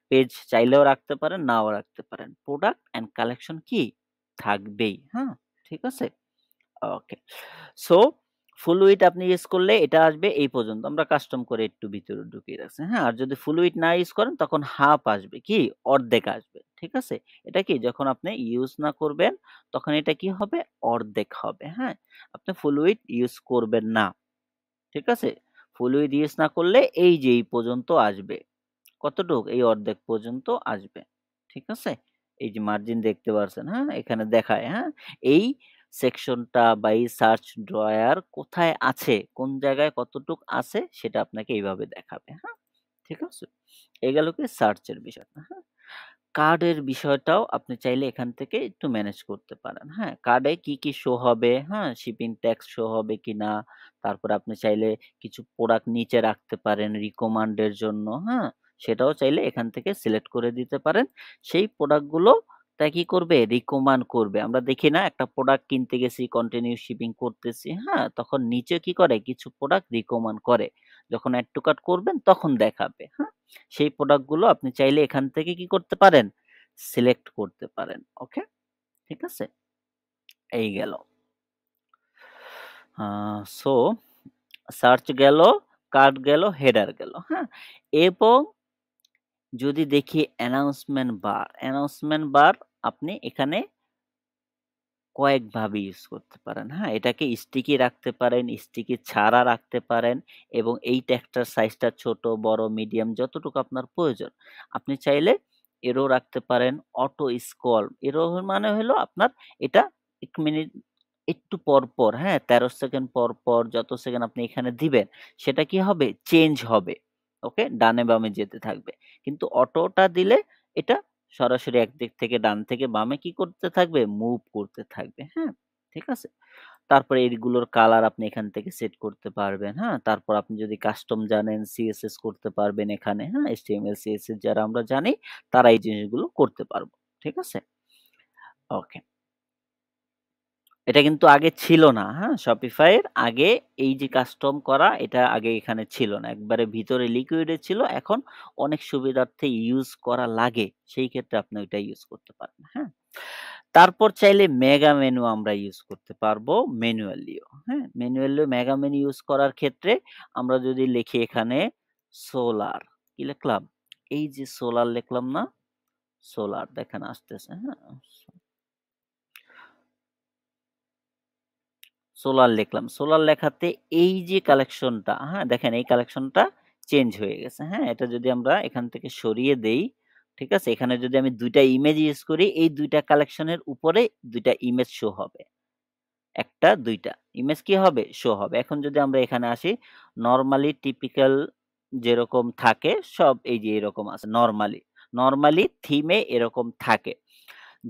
A: পেজ চাইলেও রাখতে পারেন, নাও রাখতে পারেন। প্রোডাক্ট অ্যান্ড কালেকশন কি? থাকবেই, হ্যাঁ? ঠিক আছে? ওকে। সো ফুল উইডথ আপনি ইউজ করলে এটা আসবে এই পর্যন্ত। আমরা কাস্টম করে একটু ভিতরে ঢুকিয়ে রাখছি। হ্যাঁ? আর যদি ফুল উইডথ না ইউজ করেন তখন হাফ আসবে। কি? অর্ধেক আসবে। ঠিক আছে? এটা কি? যখন আপনি ইউজ না করবেন তখন এটা কি হবে? অর্ধেক হবে। হ্যাঁ? আপনি ফুল উইডথ ইউজ করবেন না। ঠিক আছে? ফুল উইডথ ইউজ না করলে এই যে এই পর্যন্ত আসবে। কতটুক? এই অর্ধেক পর্যন্ত আসবে। ঠিক আছে? এই যে মার্জিন দেখতে পারছেন, হ্যাঁ? এখানে দেখায়, হ্যাঁ? এই সেকশনটা বা এই সার্চ ড্রয়ার কোথায় আছে, কোন জায়গায় কতটুক আছে সেটা আপনাকে এইভাবে দেখাবে, হ্যাঁ? ঠিক আছে? এই গেল কি সার্চের বিষয়টা, হ্যাঁ? কার্ডের বিষয়টাও আপনি চাইলে এখান থেকে একটু ম্যানেজ করতে পারেন, হ্যাঁ? কার্ডে কি শো হবে, হ্যাঁ? শিপিং ট্যাক্স শো হবে কিনা, তারপরে আপনি চাইলে কিছু প্রোডাক্ট নিচে রাখতে পারেন রিকমান্ড এর জন্য, হ্যাঁ? সেটাও চাইলে এখান থেকে সিলেক্ট করে দিতে পারেন। সেই প্রোডাক্ট গুলো তা কি করবে? রিকমান্ড করবে। আমরা দেখি না একটা প্রোডাক্ট কিনতে গেছি, কন্টিনিউ শিপিং করতেছি, হ্যাঁ? তখন নিচে কি করে? কিছু প্রোডাক্ট রিকমান্ড করে। যখন এড টু কার্ট করবেন তখন দেখাবে, হ্যাঁ? সেই প্রোডাক্ট গুলো আপনি চাইলে এখান থেকে কি করতে পারেন? সিলেক্ট করতে পারেন। ওকে? ঠিক আছে? এই গেল। আ সো সার্চ গেল, কার্ট গেল, হেডার গেল, হ্যাঁ? এবং যদি দেখি অ্যানাউন্সমেন্ট বার আপনি এখানে কয়েকভাবে ইউজ করতে পারেন, হ্যাঁ? এটাকে স্টিকি রাখতে পারেন, স্টিকি ছাড়া রাখতে পারেন এবং এই ট্যাগটার সাইজটা ছোট, বড়, মিডিয়াম যতটুকু আপনার প্রয়োজন। আপনি চাইলে এরো রাখতে পারেন, অটো স্ক্রল। এরো মানে হলো আপনার এটা ১ মিনিট একটু পরপর, হ্যাঁ? ১৩ সেকেন্ড পরপর যত সেকেন্ড আপনি এখানে দিবেন, সেটা কি হবে? চেঞ্জ হবে। ওকে? ডানে বামে যেতে থাকবে। কিন্তু অটোটা দিলে এটা সরাসরি একদিক থেকে ডান থেকে বামে কি করতে থাকবে? মুভ করতে থাকবে। হ্যাঁ? ঠিক আছে? তারপরে এইগুলোর কালার আপনি এখান থেকে সেট করতে পারবেন। হ্যাঁ? তারপর আপনি যদি কাস্টম জানেন CSS করতে পারবেন এখানে। হ্যাঁ? HTML, CSS যারা আমরা জানি তারা এই জিনিসগুলো করতে পারব। ঠিক আছে? ওকে। এটা কিন্তু আগে ছিল না, হ্যাঁ? Shopify এর আগে এই যে কাস্টম করা এটা আগে এখানে ছিল না। একবারে ভিতরে লিকুইড এ ছিল। এখন অনেক সুবিধার্থে ইউজ করা লাগে। সেই ক্ষেত্রে আপনি ওইটা ইউজ করতে পারেন, হ্যাঁ? তারপর চাইলে মেগা মেনু আমরা ইউজ করতে পারবো ম্যানুয়ালিও, হ্যাঁ? ম্যানুয়ালিও মেগা মেনু ইউজ করার ক্ষেত্রে আমরা যদি লিখি এখানে সোলার, কি লিখলাম? এই যে সোলার লিখলাম না? সোলার দেখেন আসতেছে, হ্যাঁ? সোলার লিখলাম। সোলার লেখাতে এই যে কালেকশনটা, হ্যাঁ? দেখেন এই কালেকশনটা চেঞ্জ হয়ে গেছে, হ্যাঁ? এটা যদি আমরা এখান থেকে সরিয়ে দেই, ঠিক আছে? এখানে যদি আমি ২ টা ইমেজ ইউজ করি, এই ২ টা কালেকশনের উপরে ২ টা ইমেজ শো হবে। ১ টা ২ টা। ইমেজ কি হবে? শো হবে। এখন যদি আমরা এখানে আসি, নরমালি টিপিক্যাল যেরকম থাকে সব এই যে এরকম আছে নরমালি। নরমালি থিমে এরকম থাকে।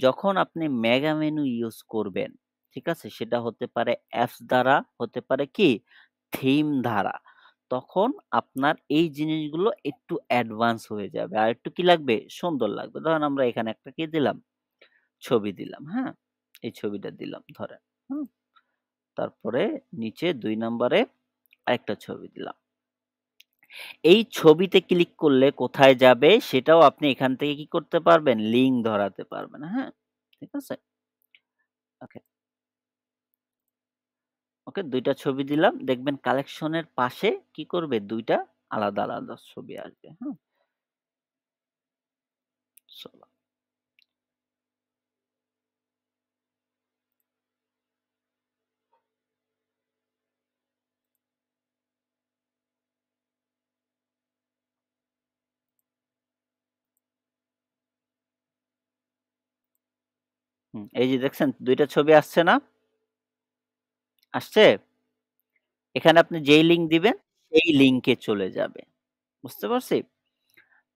A: যখন আপনি মেগা মেনু ইউজ করবেন, ঠিক আছে? সেটা হতে পারে অ্যাপস দ্বারা, হতে পারে কি? থিম দ্বারা। তখন আপনার এই জিনিসগুলো একটু অ্যাডভান্স হয়ে যাবে। আরেকটু কি লাগবে? সুন্দর লাগবে। ধরেন আমরা এখানে একটা কি দিলাম? ছবি দিলাম, হ্যাঁ? এই ছবিটা দিলাম ধরেন, হুম? তারপরে নিচে ২ নাম্বারে আরেকটা ছবি দিলাম। এই ছবিতে ক্লিক করলে কোথায় যাবে সেটাও আপনি এখান থেকে কি করতে পারবেন? লিঙ্ক ধরাতে পারবেন, হ্যাঁ? ঠিক আছে? ওকে। ওকে ২ টা ছবি দিলাম। দেখবেন কালেকশনের পাশে কি করবে? ২ টা আলাদা, আলাদা ছবি আসবে। হ্যাঁ? চলো। এই যে দেখছেন ২ টা ছবি আসছে না? আসছে? এখানে আপনি যেই লিঙ্ক দিবেন সেই লিঙ্কে চলে যাবে। বুঝতে পারছি?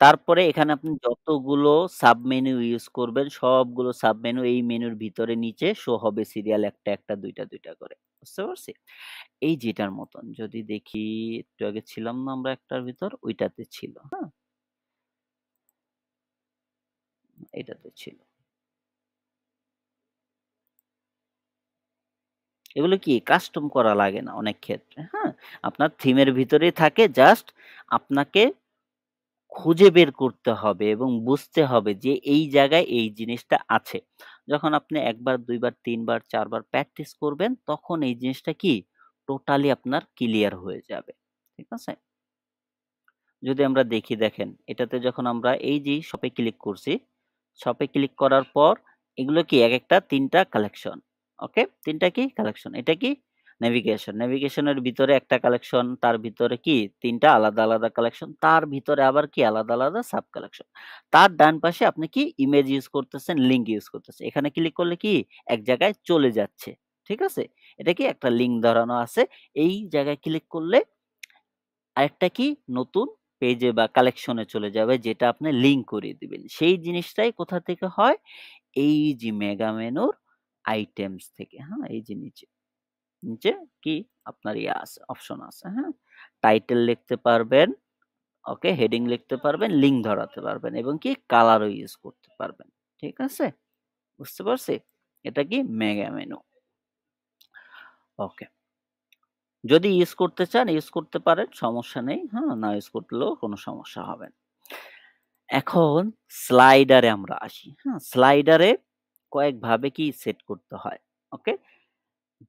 A: তারপরে এখানে আপনি যতগুলো সাবমেনু ইউজ করবেন সবগুলো সাবমেনু এই মেনুর ভিতরে নিচে শো হবে সিরিয়াল ১ টা, ১ টা, ২ টা, ২ টা করে। বুঝতে পারছি? এই যে এটার মতন যদি দেখি একটু আগে ছিলাম না আমরা একটার ভিতর ওইটাতে ছিল। হ্যাঁ? এটাতে ছিল। এগুলো কি কাস্টম করা লাগে না অনেক ক্ষেত্রে। হ্যাঁ? আপনার থিমের ভিতরেই থাকে জাস্ট আপনাকে খুঁজে বের করতে হবে এবং বুঝতে হবে যে এই জায়গায় এই জিনিসটা আছে। যখন আপনি ১ বার, ২ বার, ৩ বার, ৪ বার প্র্যাকটিস করবেন তখন এই জিনিসটা কি টোটালি আপনার ক্লিয়ার হয়ে যাবে। ঠিক আছে? যদি আমরা দেখি দেখেন এটাতে যখন আমরা এই যে শপে ক্লিক করছি, শপে ক্লিক করার পর এগুলো কি একেকটা ৩ টা কালেকশন। ওকে? ৩ টা কি কালেকশন। এটা কি নেভিগেশন। নেভিগেশনের ভিতরে একটা কালেকশন, তার ভিতরে কি ৩ টা আলাদা, আলাদা কালেকশন, তার ভিতরে আবার কি আলাদা, আলাদা সাব কালেকশন। তার ডান পাশে আপনি কি ইমেজ ইউজ করতেছেন, লিঙ্ক ইউজ করতেছেন। এখানে ক্লিক করলে কি এক জায়গায় চলে যাচ্ছে। ঠিক আছে? এটা কি একটা লিঙ্ক ধরানো আছে। এই জায়গায় ক্লিক করলে আরেকটা কি নতুন পেজে বা কালেকশনে চলে যাবে যেটা আপনি লিঙ্ক করিয়ে দিবেন। সেই জিনিসটাই কোথা থেকে হয়? এই যে মেগা মেনুর আইটেমস থেকে, হ্যাঁ? এই যে নিচে, নিচে কি আপনার ইয়ে আছে, অপশন আছে, হ্যাঁ? টাইটেল লিখতে পারবেন, ওকে? হেডিং লিখতে পারবেন, লিঙ্ক ধরাতে পারবেন এবং কি কালারও ইউজ করতে পারবেন। ঠিক আছে? বুঝতে পারছি? এটা কি মেগা মেনু। ওকে। যদি ইউজ করতে চান ইউজ করতে পারেন, সমস্যা নেই। হ্যাঁ? না ইউজ করলেও কোনো সমস্যা হবে না। এখন স্লাইডারে আমরা আসি। হ্যাঁ? স্লাইডারে কয়েকভাবে কি সেট করতে হয়। ওকে?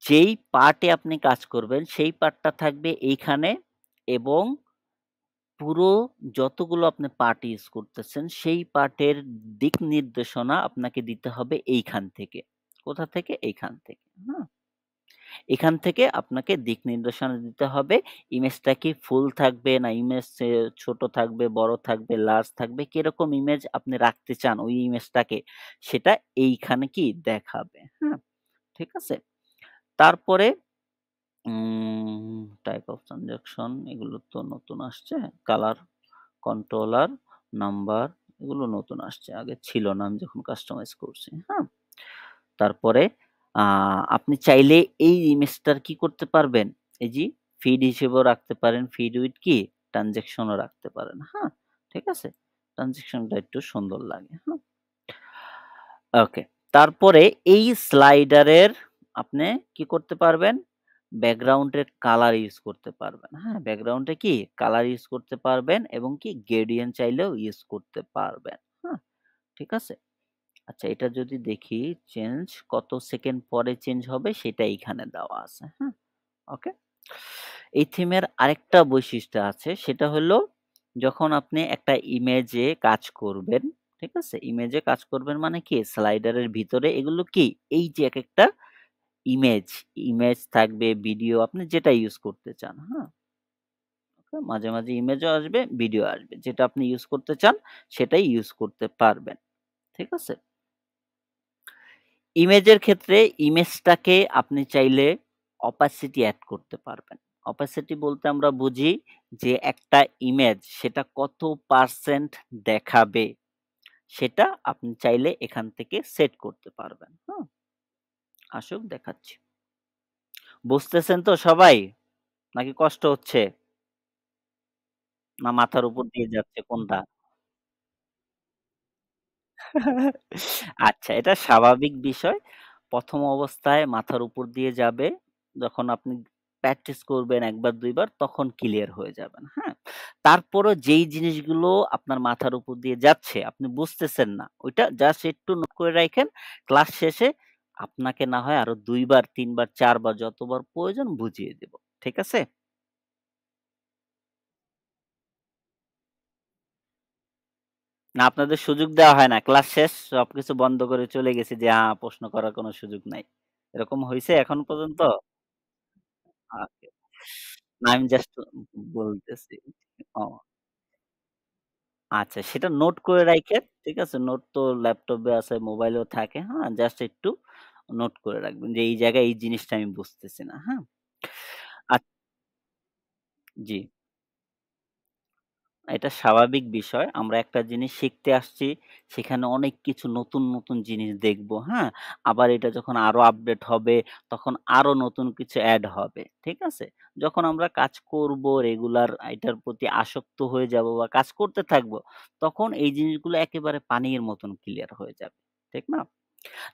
A: যেই পার্টে আপনি কাজ করবেন সেই পার্টটা থাকবে এইখানে এবং পুরো যতগুলো আপনি পার্ট ইউজ করতেছেন সেই পার্টের দিক নির্দেশনা আপনাকে দিতে হবে এইখান থেকে। কোথা থেকে? এইখান থেকে। হুম? এখান থেকে আপনাকে দিক নির্দেশনা দিতে হবে। ইমেজটা কি ফুল থাকবে না ইমেজ ছোট থাকবে, বড় থাকবে, লার্জ থাকবে, কিরকম ইমেজ আপনি রাখতে চান ওই ইমেজটাকে সেটা এইখানে কি দেখাবে। হ্যাঁ? ঠিক আছে? তারপরে টাইপ অফ ট্রান্সেকশন এগুলো তো নতুন আসছে। কালার, কন্ট্রোলার, নাম্বার এগুলো নতুন আসছে। আগে ছিল না আমি যখন কাস্টমাইজ করছি। হ্যাঁ? তারপরে আ আপনি চাইলে এই ইমেজটার কি করতে পারবেন? এই যে ফিড হিসেবেও রাখতে পারেন। ফিড উইথ কি? ট্রান্সেকশন ও রাখতে পারেন। হ্যাঁ? ঠিক আছে? ট্রান্সেকশনটা একটু সুন্দর লাগে। হ্যাঁ? ওকে। তারপরে এই স্লাইডারের আপনি কি করতে পারবেন? ব্যাকগ্রাউন্ডের কালার ইউজ করতে পারবেন। হ্যাঁ? ব্যাকগ্রাউন্ডে কি কালার ইউজ করতে পারবেন এবং কি গ্রেডিয়েন্ট চাইলেও ইউজ করতে পারবেন। হ্যাঁ? ঠিক আছে? আচ্ছা এটা যদি দেখি চেঞ্জ কত সেকেন্ড পরে চেঞ্জ হবে সেটা এইখানে দেওয়া আছে। হ্যাঁ? ওকে? এই থিমের আরেকটা বৈশিষ্ট্য আছে সেটা হলো যখন আপনি একটা ইমেজে কাজ করবেন, ঠিক আছে? ইমেজে কাজ করবেন মানে কি স্লাইডারের ভিতরে এগুলো কি এই যে একেকটা ইমেজ, ইমেজ থাকবে, ভিডিও আপনি যেটা ইউজ করতে চান, হ্যাঁ? ওকে? মাঝে, মাঝে ইমেজও আসবে, ভিডিও আসবে। যেটা আপনি ইউজ করতে চান সেটাই ইউজ করতে পারবেন। ঠিক আছে? ইমেজের ক্ষেত্রে ইমেজটাকে আপনি চাইলে opacity এড করতে পারবেন। opacity বলতে আমরা বুঝি যে একটা ইমেজ সেটা কত পার্সেন্ট দেখাবে সেটা আপনি চাইলে এখান থেকে সেট করতে পারবেন। হুম? আসুক দেখাচ্ছি। বুঝতেছেন তো সবাই? নাকি কষ্ট হচ্ছে? না মাথার উপর দিয়ে যাচ্ছে কোনটা? আচ্ছা, এটা স্বাভাবিক বিষয়। ১ম অবস্থায় মাথার উপর দিয়ে যাবে। যখন আপনি প্র্যাকটিস করবেন ১ বার ২ বার তখন ক্লিয়ার হয়ে যাবেন। হ্যাঁ? তারপরও যেই জিনিসগুলো আপনার মাথার উপর দিয়ে যাচ্ছে, আপনি বুঝতেছেন না, ওইটা জাস্ট একটু নোট করে রাইখেন। ক্লাস শেষে আপনাকে না হয় আরো ২ বার, ৩ বার, ৪ বার যতবার প্রয়োজন বুঝিয়ে দেব। ঠিক আছে? না আপনাদের সুযোগ দেওয়া হয় না। ক্লাস শেষ সবকিছু বন্ধ করে চলে গেছি যে প্রশ্ন করার কোনো সুযোগ নাই। এরকম হইছে এখন পর্যন্ত? ওকে। না আমি জাস্ট বলতেছি। ও আচ্ছা সেটা নোট করে রাইখেন। ঠিক আছে? নোট তো ল্যাপটপে আছে, মোবাইলেও থাকে। হ্যাঁ? জাস্ট একটু নোট করে রাখবেন যে এই জায়গায় এই জিনিসটা আমি বুঝতেছি না। হ্যাঁ? আচ জি। এটা স্বাভাবিক বিষয়। আমরা একটা জিনিস শিখতে আসছি, সেখানে অনেক কিছু নতুন, নতুন জিনিস দেখব, হ্যাঁ? আবার এটা যখন আরো আপডেট হবে, তখন আরো নতুন কিছু এড হবে। ঠিক আছে? যখন আমরা কাজ করব, রেগুলার এটার প্রতি আসক্ত হয়ে যাব বা কাজ করতে থাকব, তখন এই জিনিসগুলো একেবারে পানির মতন ক্লিয়ার হয়ে যাবে। ঠিক না?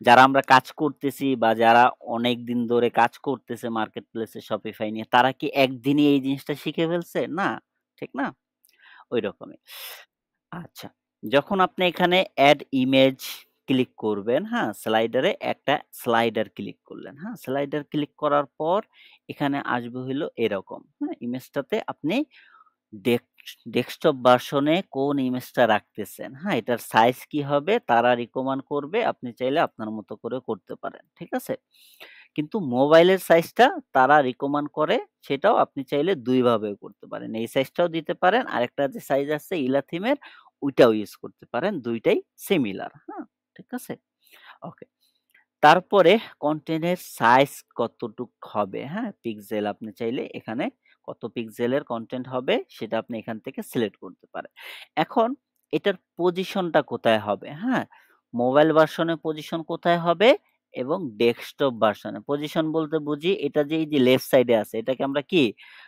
A: যারা আমরা কাজ করতেছি বা যারা অনেকদিন ধরে কাজ করতেছে মার্কেট প্লেসে Shopify নিয়ে, তারা কি একদিনই এই জিনিসটা শিখে ফেলছে? না। ঠিক না? ঐরকমই। আচ্ছা। যখন আপনি এখানে এড ইমেজ ক্লিক করবেন, হ্যাঁ? স্লাইডারে একটা স্লাইডার ক্লিক করলেন, হ্যাঁ? স্লাইডার ক্লিক করার পর এখানে আসবে হইলো এরকম, হ্যাঁ? ইমেজটাতে আপনি ডেস্কটপ ভার্সনে কোন ইমেজটা রাখতেছেন, হ্যাঁ? এটার সাইজ কি হবে তারা রিকমান্ড করবে। আপনি চাইলে আপনার মতো করে করতে পারেন। ঠিক আছে? কিন্তু মোবাইলের সাইজটা তারা রিকমান্ড করে সেটাও আপনি চাইলে ২ ভাবেও করতে পারেন। এই সাইজটাও দিতে পারেন। আরেকটা যে সাইজ আছে ইলা থিমের ওইটাও ইউজ করতে পারেন। ২ টাই সিমিলার, হ্যাঁ? ঠিক আছে? ওকে। তারপরে কনটেন্টের সাইজ কতটুক হবে, হ্যাঁ? পিক্সেল আপনি চাইলে এখানে কত পিক্সেলের কনটেন্ট হবে সেটা আপনি এখান থেকে সিলেক্ট করতে পারেন। এখন এটার পজিশনটা কোথায় হবে, হ্যাঁ? মোবাইল ভার্সনে পজিশন কোথায় হবে এবং ডেস্কটপ ভার্সনে। পজিশন বলতে বুঝি এটা যে এই যে লেফট সাইডে আছে এটাকে আমরা কি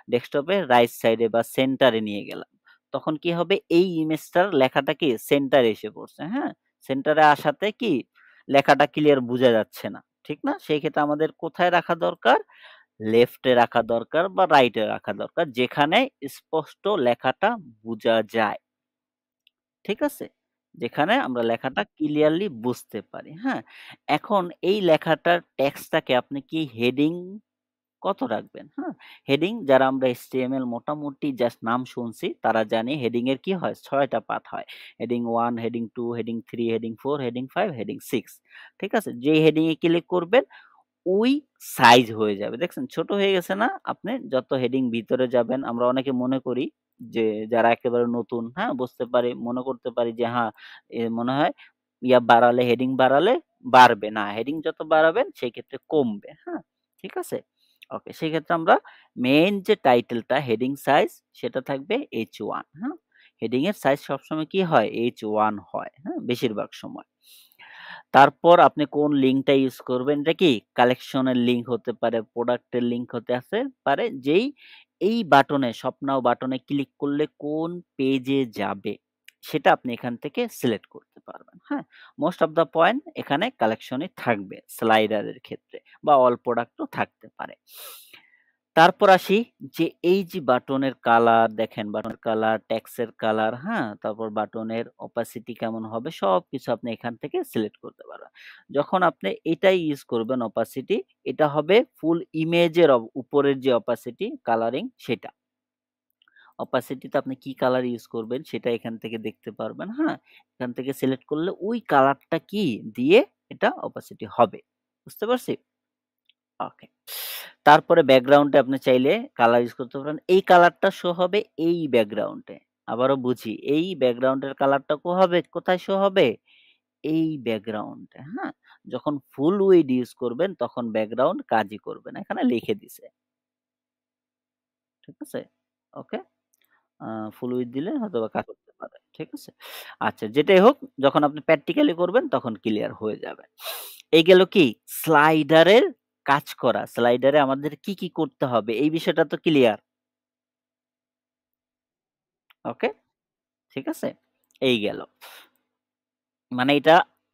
A: ডেস্কটপের রাইট সাইডে বা সেন্টারে নিয়ে গেলাম। তখন কি হবে এই ইমেজটার লেখাটা কি সেন্টারে এসে পড়ছে, হ্যাঁ? সেন্টারে আসাতে কি লেখাটা ক্লিয়ার বোঝা যাচ্ছে না। ঠিক না? সেই ক্ষেত্রে আমাদের কোথায় রাখা দরকার? লেফটে রাখা দরকার বা রাইটে রাখা দরকার, যেখানে স্পষ্ট লেখাটা বুঝা যায়। ঠিক আছে? যেখানে আমরা লেখাটা ক্লিয়ারলি বুঝতে পারি। হ্যাঁ? এখন এই লেখাটার টেক্সটটাকে আপনি কি হেডিং কত রাখবেন? হ্যাঁ? হেডিং যারা আমরা HTML মোটামুটি জাস্ট নাম শুনছি তারা জানি হেডিং এর কি হয়? ৬ টা পার্ট হয়। Heading 1, heading 2, heading 3, heading 4, heading 5, heading 6। ঠিক আছে? যেই হেডিং এ ক্লিক করবেন ওই সাইজ হয়ে যাবে। দেখছেন ছোট হয়ে গেছে না? আপনি যত হেডিং ভিতরে যাবেন আমরা অনেকে মনে করি যে যারা একেবারে নতুন, হ্যাঁ? বুঝতে পারি, মনে করতে পারি যে হ্যাঁ, মনে হয় বাড়ালে হেডিং বাড়ালে বাড়বে। না, হেডিং যত বাড়াবেন সেই ক্ষেত্রে কমবে। হ্যাঁ? ঠিক আছে? ওকে, সেক্ষেত্রে আমরা মেইন যে টাইটেলটা হেডিং সাইজ সেটা থাকবে H1, হ্যাঁ? হেডিং এর সাইজ সবসময় কি হয়? H1 হয়, হ্যাঁ? বেশিরভাগ সময়। তারপর আপনি কোন লিঙ্কটা ইউজ করবেন, এটা কি কালেকশনের লিঙ্ক হতে পারে, প্রোডাক্টের লিঙ্ক হতে আসে পারে, যেই এই বাটনে শপ নাও বাটনে ক্লিক করলে কোন পেজে যাবে সেটা আপনি এখান থেকে সিলেক্ট করতে পারবেন। হ্যাঁ? মোস্ট অফ দ্যা পয়েন্ট এখানে কালেকশনই থাকবে স্লাইডারের ক্ষেত্রে বা অল প্রোডাক্টও থাকতে পারে। তারপর আসি যে এই যে বাটনের কালার দেখেন, বাটনের কালার, টেক্সটের কালার, হ্যাঁ? তারপর বাটনের opacity কেমন হবে সবকিছু আপনি এখান থেকে সিলেক্ট করতে পারবেন। যখন আপনি এটাই ইউজ করবেন opacity, এটা হবে ফুল ইমেজের উপরের যে opacity কালারিং সেটা। opacity তে আপনি কি কালার ইউজ করবেন সেটা এখান থেকে দেখতে পারবেন, হ্যাঁ? এখান থেকে সিলেক্ট করলে ওই কালারটা কি দিয়ে এটা opacity হবে। বুঝতে পারছি? ওকে। তারপরে ব্যাকগ্রাউন্ডে আপনি চাইলে কালার ইউজ করতে পারেন। এই কালারটা শো হবে এই ব্যাকগ্রাউন্ডে। আবারও বুঝি, এই ব্যাকগ্রাউন্ডের কালারটা কোথায় শো হবে? এই ব্যাকগ্রাউন্ডে, হ্যাঁ? যখন ফুল উইডথ ইউজ করবেন তখন ব্যাকগ্রাউন্ড কাজই করবে না। এখানে লিখে দিছে। ঠিক আছে? ওকে? আ ফুল উইডথ দিলে হয়তোবা কাজ করতে পারে। ঠিক আছে? আচ্ছা, যেটাই হোক যখন আপনি প্র্যাকটিক্যালি করবেন তখন ক্লিয়ার হয়ে যাবে। এই গেল কি স্লাইডারের কাজ করা। স্লাইডারে আমাদের কি, কি করতে হবে এই বিষয়টা তো ক্লিয়ার। ওকে? ঠিক আছে? এই গেল। মানে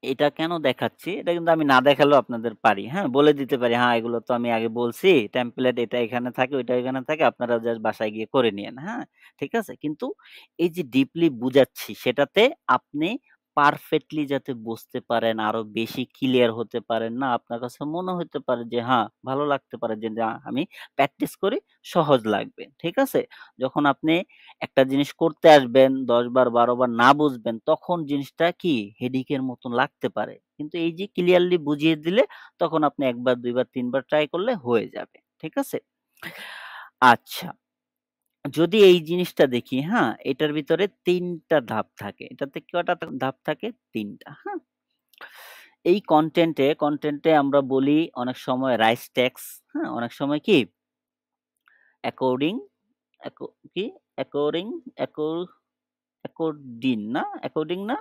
A: এটা কেন দেখাচ্ছি? এটা কিন্তু আমি না দেখালেও আপনাদের পারি। হ্যাঁ? বলে দিতে পারি, হ্যাঁ, এগুলো তো আমি আগে বলছি। টেমপ্লেট এটা এখানে থাকে, ওইটা এখানে থাকে। আপনারা জাস্ট বাসায় গিয়ে করে নিয়েন। হ্যাঁ? ঠিক আছে? কিন্তু এই যে ডিপলি বুঝাচ্ছি সেটাতে আপনি পারফেক্টলি যাতে বুঝতে পারেন, আরো বেশি ক্লিয়ার হতে পারেন, না আপনার কাছে মনে হতে পারে যে হ্যাঁ, ভালো লাগতে পারে যে না আমি প্র্যাকটিস করি, সহজ লাগবে। ঠিক আছে? যখন আপনি একটা জিনিস করতে আসবেন ১০ বার ১২ বার না বুঝবেন, তখন জিনিসটা কি হেডেক এর মতন লাগতে পারে। কিন্তু এই যে ক্লিয়ারলি বুঝিয়ে দিলে তখন আপনি ১ বার ২ বার ৩ বার ট্রাই করলে হয়ে যাবে। ঠিক আছে? আচ্ছা, যদি এই জিনিসটা দেখি, হ্যাঁ? এটার ভিতরে ৩ টা ধাপ থাকে। এটাতে কয়টা ধাপ থাকে? ৩ টা, হ্যাঁ? এই কনটেন্টে আমরা বলি অনেক সময় রাইস ট্যাক্স, হ্যাঁ? অনেক সময় কি অ্যাকর্ডিং অ্যাকো কি অ্যাকর্ডিং অ্যাকো অ্যাকর্ডিং না?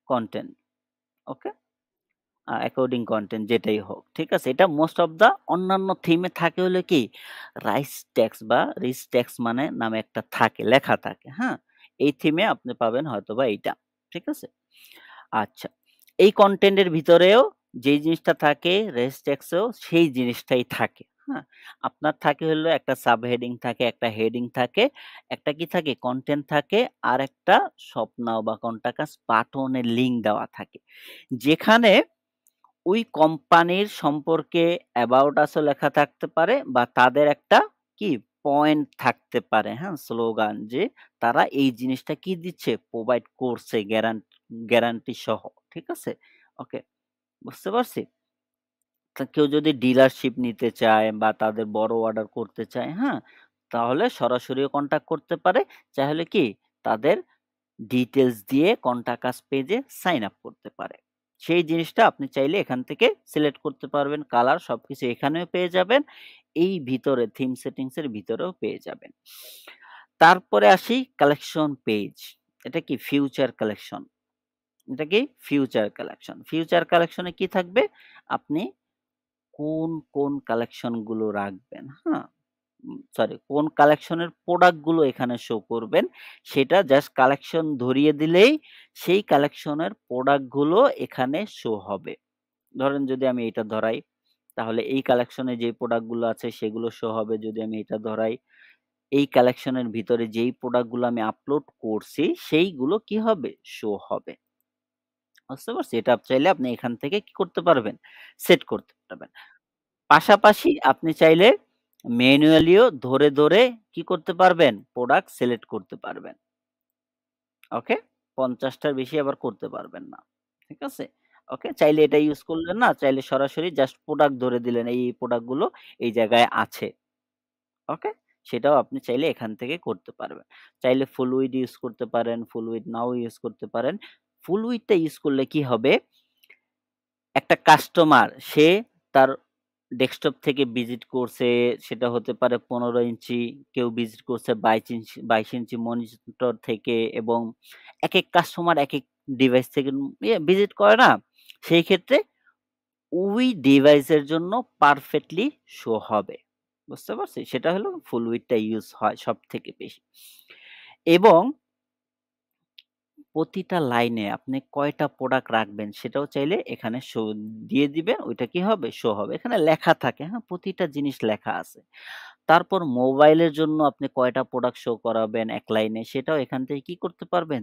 A: কনটেন্ট। ওকে? অ্যাকর্ডিং কনটেন্ট যেটাই হোক। ঠিক আছে? এটা মোস্ট অফ দা অন্যান্য থিমে থাকে হলো কি রাইস ট্যাক্স বা রিচ ট্যাক্স মানে নামে একটা থাকে, লেখা থাকে। হ্যাঁ? এই থিমে আপনি পাবেন হয়তোবা এইটা। ঠিক আছে? আচ্ছা। এই কনটেন্টের ভিতরেও যেই জিনিসটা থাকে রেস ট্যাক্সেও সেই জিনিসটাই থাকে। হ্যাঁ? আপনার থাকে হলো একটা সাবহেডিং থাকে, একটা হেডিং থাকে, একটা কি থাকে কনটেন্ট থাকে, আরেকটা স্বপ্নাও বা কন্টাকাস বাটনের লিঙ্ক দেওয়া থাকে। যেখানে ওই কোম্পানির সম্পর্কে অ্যাবাউট আস ও লেখা থাকতে পারে বা তাদের একটা কি পয়েন্ট থাকতে পারে, হ্যাঁ? স্লোগান যে তারা এই জিনিসটা কি দিচ্ছে? প্রোভাইড করছে গ্যারান্টি সহ। ঠিক আছে? ওকে, বুঝতে পারছি? তা কেউ যদি ডিলারশিপ নিতে চায় বা তাদের বড় অর্ডার করতে চায়, হ্যাঁ? তাহলে সরাসরিও কনট্যাক্ট করতে পারে। চাইলে কি তাদের ডিটেইলস দিয়ে কন্টাক্ট আস পেজে সাইন আপ করতে পারে। সেই জিনিসটা আপনি চাইলে এখান থেকে সিলেক্ট করতে পারবেন। কালার সবকিছু এখানেও পেয়ে যাবেন। এই ভিতরে থিম সেটিংস এর ভিতরেও পেয়ে যাবেন। তারপরে আসি কালেকশন পেজ। এটা কি ফিউচার কালেকশন। এটা কি ফিউচার কালেকশন। ফিউচার কালেকশন এ কি থাকবে? আপনি কোন কালেকশন গুলো রাখবেন, হ্যাঁ? সরি, কোন কালেকশনের প্রোডাক্ট গুলো এখানে শো করবেন সেটা জাস্ট কালেকশন ধরিয়ে দিলেই সেই কালেকশনের প্রোডাক্ট গুলো এখানে শো হবে। ধরেন যদি আমি এটা ধরাই, তাহলে এই কালেকশনে যে প্রোডাক্ট গুলো আছে সেগুলো শো হবে। যদি আমি এটা ধরাই, এই কালেকশনের ভিতরে যেই প্রোডাক্ট গুলো আমি আপলোড করছি সেইগুলো কি হবে? শো হবে। বুঝতে পারছি? এটা চাইলে আপনি এখান থেকে কি করতে পারবেন? সেট করতে পারবেন। পাশাপাশি আপনি চাইলে ম্যানুয়ালিও ধরে কি করতে পারবেন? প্রোডাক্ট সিলেক্ট করতে পারবেন। ওকে? ৫০ টার বেশি আবার করতে পারবেন না। ঠিক আছে? ওকে? চাইলে এটা ইউজ করলেন না, চাইলে সরাসরি জাস্ট প্রোডাক্ট ধরে দিলেন। এই প্রোডাক্ট গুলো এই জায়গায় আছে। ওকে? সেটাও আপনি চাইলে এখান থেকে করতে পারবেন। চাইলে ফুল উইড ইউজ করতে পারেন, ফুল উইড নাও ইউজ করতে পারেন। ফুল উইডটা ইউজ করলে কি হবে? একটা কাস্টমার সে তার ডেস্কটপ থেকে ভিজিট করছে, সেটা হতে পারে ১৫ ইঞ্চি, কেউ ভিজিট করছে ২২ ইঞ্চি মনিটর থেকে এবং একেক কাস্টমার একেক ডিভাইস থেকে ভিজিট করে না? সেই ক্ষেত্রে ওই ডিভাইসের জন্য পারফেক্টলি শো হবে। বুঝতে পারছি? সেটা হলো ফুল উইডটা ইউজ হয় সবথেকে বেশি। এবং প্রতিটা লাইনে আপনি কয়টা প্রোডাক্ট রাখবেন সেটাও চাইলে এখানে শো দিয়ে দিবেন। ওইটা কি হবে? শো হবে। এখানে লেখা থাকে, হ্যাঁ? প্রতিটা জিনিস লেখা আছে। তারপর মোবাইলের জন্য আপনি কয়টা প্রোডাক্ট শো করাবেন এক লাইনে সেটাও এখান থেকে কি করতে পারবেন?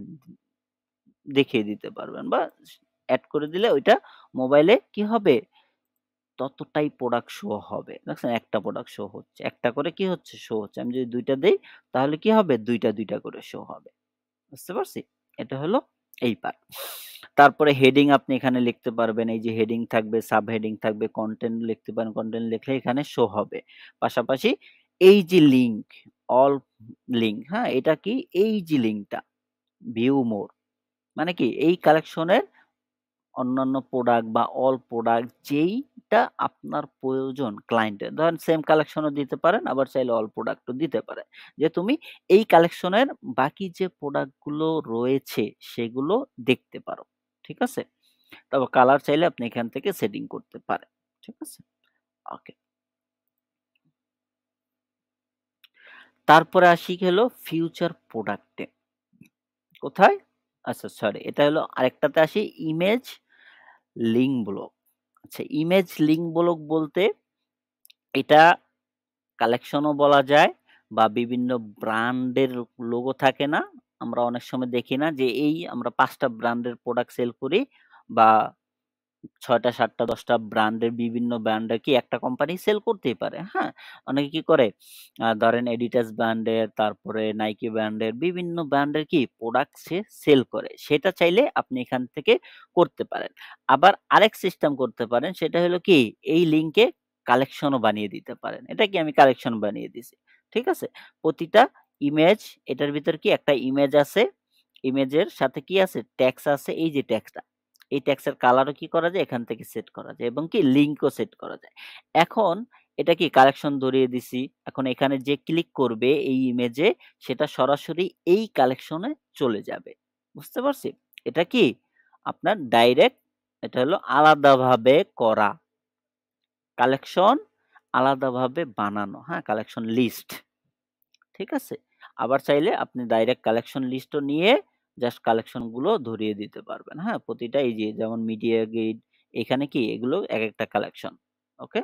A: দেখিয়ে দিতে পারবেন বা এড করে দিলে ওইটা মোবাইলে কি হবে? ততটাই প্রোডাক্ট শো হবে। দেখছেন? একটা প্রোডাক্ট শো হচ্ছে। একটা করে কি হচ্ছে? শো হচ্ছে। আমি যদি ২ টা দেই তাহলে কি হবে? ২ টা, ২ টা করে শো হবে। বুঝতে পারছি? এটা হলো এই পার্ট। তারপরে হেডিং আপনি এখানে লিখতে পারবেন। এই যে হেডিং থাকবে, সাব হেডিং থাকবে, কনটেন্ট লিখতে পারেন। কনটেন্ট লিখলে এখানে শো হবে। পাশাপাশি এই যে লিঙ্ক, অল লিঙ্ক, হ্যাঁ? এটা কি? এই যে লিঙ্কটা ভিউ মোর মানে কি? এই কালেকশনের অন্যান্য প্রোডাক্ট বা অল প্রোডাক্ট যেইটা আপনার প্রয়োজন ক্লায়েন্টের। ধরেন সেম কালেকশনও দিতে পারেন, আবার চাইলে অল প্রোডাক্টও দিতে পারেন। যে তুমি এই কালেকশনের বাকি যে প্রোডাক্ট গুলো রয়েছে সেগুলো দেখতে পারো। ঠিক আছে? তারপর কালার চাইলে আপনি এখান থেকে সেটিং করতে পারেন। ঠিক আছে? ওকে। তারপরে আসি হলো ফিউচার প্রোডাক্টে। কোথায়? আচ্ছা সরি, এটা হলো আরেকটাতে আসি ইমেজ লিংক ব্লক। আচ্ছা ইমেজ লিংক ব্লক বলতে এটা কালেকশনও বলা যায় বা বিভিন্ন ব্র্যান্ডের লোগো থাকে না? আমরা অনেক সময় দেখি না যে এই আমরা ৫ টা ব্র্যান্ডের প্রোডাক্ট সেল করি বা ৬ টা ৭ টা ১০ টা ব্র্যান্ডের বিভিন্ন ব্র্যান্ডের কি একটা কোম্পানি সেল করতেই পারে, হ্যাঁ? অনেকে কি করে ধরেন Adidas ব্র্যান্ডের, তারপরে Nike ব্র্যান্ডের বিভিন্ন ব্র্যান্ডের কি প্রোডাক্ট সে সেল করে। সেটা চাইলে আপনি এখান থেকে করতে পারেন। আবার আরেক সিস্টেম করতে পারেন সেটা হলো কি এই লিঙ্কে কালেকশনও বানিয়ে দিতে পারেন। এটা কি আমি কালেকশন বানিয়ে দিছি। ঠিক আছে? প্রতিটা ইমেজ এটার ভিতর কি একটা ইমেজ আছে। ইমেজের সাথে কি আছে? ট্যাগস আছে এই যে ট্যাগসটা। এই ট্যাগসের কালারও কি করা যায়? এখান থেকে সেট করা যায় এবং কি লিঙ্কও সেট করা যায়। এখন এটা কি কালেকশন ধরিয়ে দিছি। এখন এখানে যে ক্লিক করবে এই ইমেজে সেটা সরাসরি এই কালেকশনে চলে যাবে। বুঝতে পারছি? এটা কি আপনার ডাইরেক্ট এটা হলো আলাদাভাবে করা। কালেকশন আলাদাভাবে বানানো, হ্যাঁ? Collection list. ঠিক আছে? আবার চাইলে আপনি ডাইরেক্ট কালেকশন লিস্টও নিয়ে জাস্ট কালেকশন গুলো ধরিয়ে দিতে পারবেন। হ্যাঁ? প্রতিটা এই যে যেমন মিডিয়া গ্রিড এখানে কি এগুলো একেকটা কালেকশন। ওকে?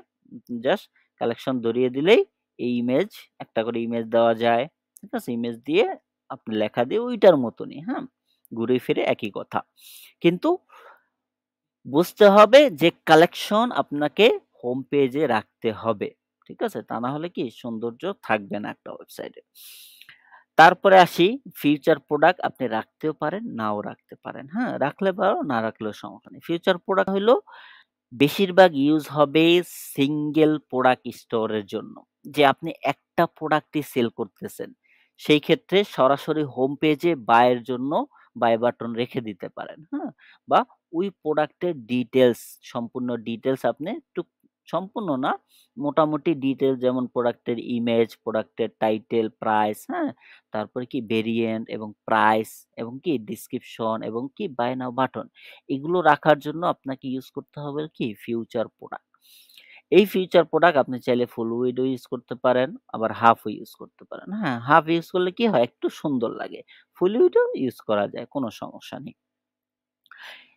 A: জাস্ট কালেকশন ধরিয়ে দিলেই এই ইমেজ একটা করে ইমেজ দেওয়া যায়। ঠিক আছে? ইমেজ দিয়ে আপনি লেখা দিয়ে ওইটার মতনই, হ্যাঁ? ঘুরে ফিরে একই কথা। কিন্তু বুঝতে হবে যে কালেকশন আপনাকে হোম পেজে রাখতে হবে। ঠিক আছে? তা না হলে কি সৌন্দর্য থাকবে না একটা ওয়েবসাইটে। তারপরে আসি ফিউচার প্রোডাক্ট আপনি রাখতেও পারেন, নাও রাখতে পারেন। হ্যাঁ? রাখলে ভালো, না রাখলেও সমস্যা নেই। ফিউচার প্রোডাক্ট হইলো বেশিরভাগ ইউজ হবে সিঙ্গেল প্রোডাক্ট স্টোরের জন্য। যে আপনি একটা প্রোডাক্টই সেল করতেছেন। সেই ক্ষেত্রে সরাসরি হোম পেজে বাই এর জন্য বাই বাটন রেখে দিতে পারেন। হ্যাঁ? বা ওই প্রোডাক্টের ডিটেইলস সম্পূর্ণ ডিটেইলস আপনি সম্পূর্ণ না, মোটামুটি ডিটেইলস যেমন প্রোডাক্টের ইমেজ, প্রোডাক্টের টাইটেল, প্রাইস, হ্যাঁ? তারপরে কি ভেরিয়েন্ট এবং প্রাইস এবং কি ডেসক্রিপশন এবং কি বাই নাও বাটন। এগুলো রাখার জন্য আপনাকে ইউজ করতে হবে কি ফিউচার প্রোডাক্ট। এই ফিউচার প্রোডাক্ট আপনি চাইলে ফুল উইডও ইউজ করতে পারেন, আবার হাফও ইউজ করতে পারেন। হ্যাঁ? হাফ ইউজ করলে কি হয় একটু সুন্দর লাগে। ফুল উইডও ইউজ করা যায়, কোনো সমস্যা নেই।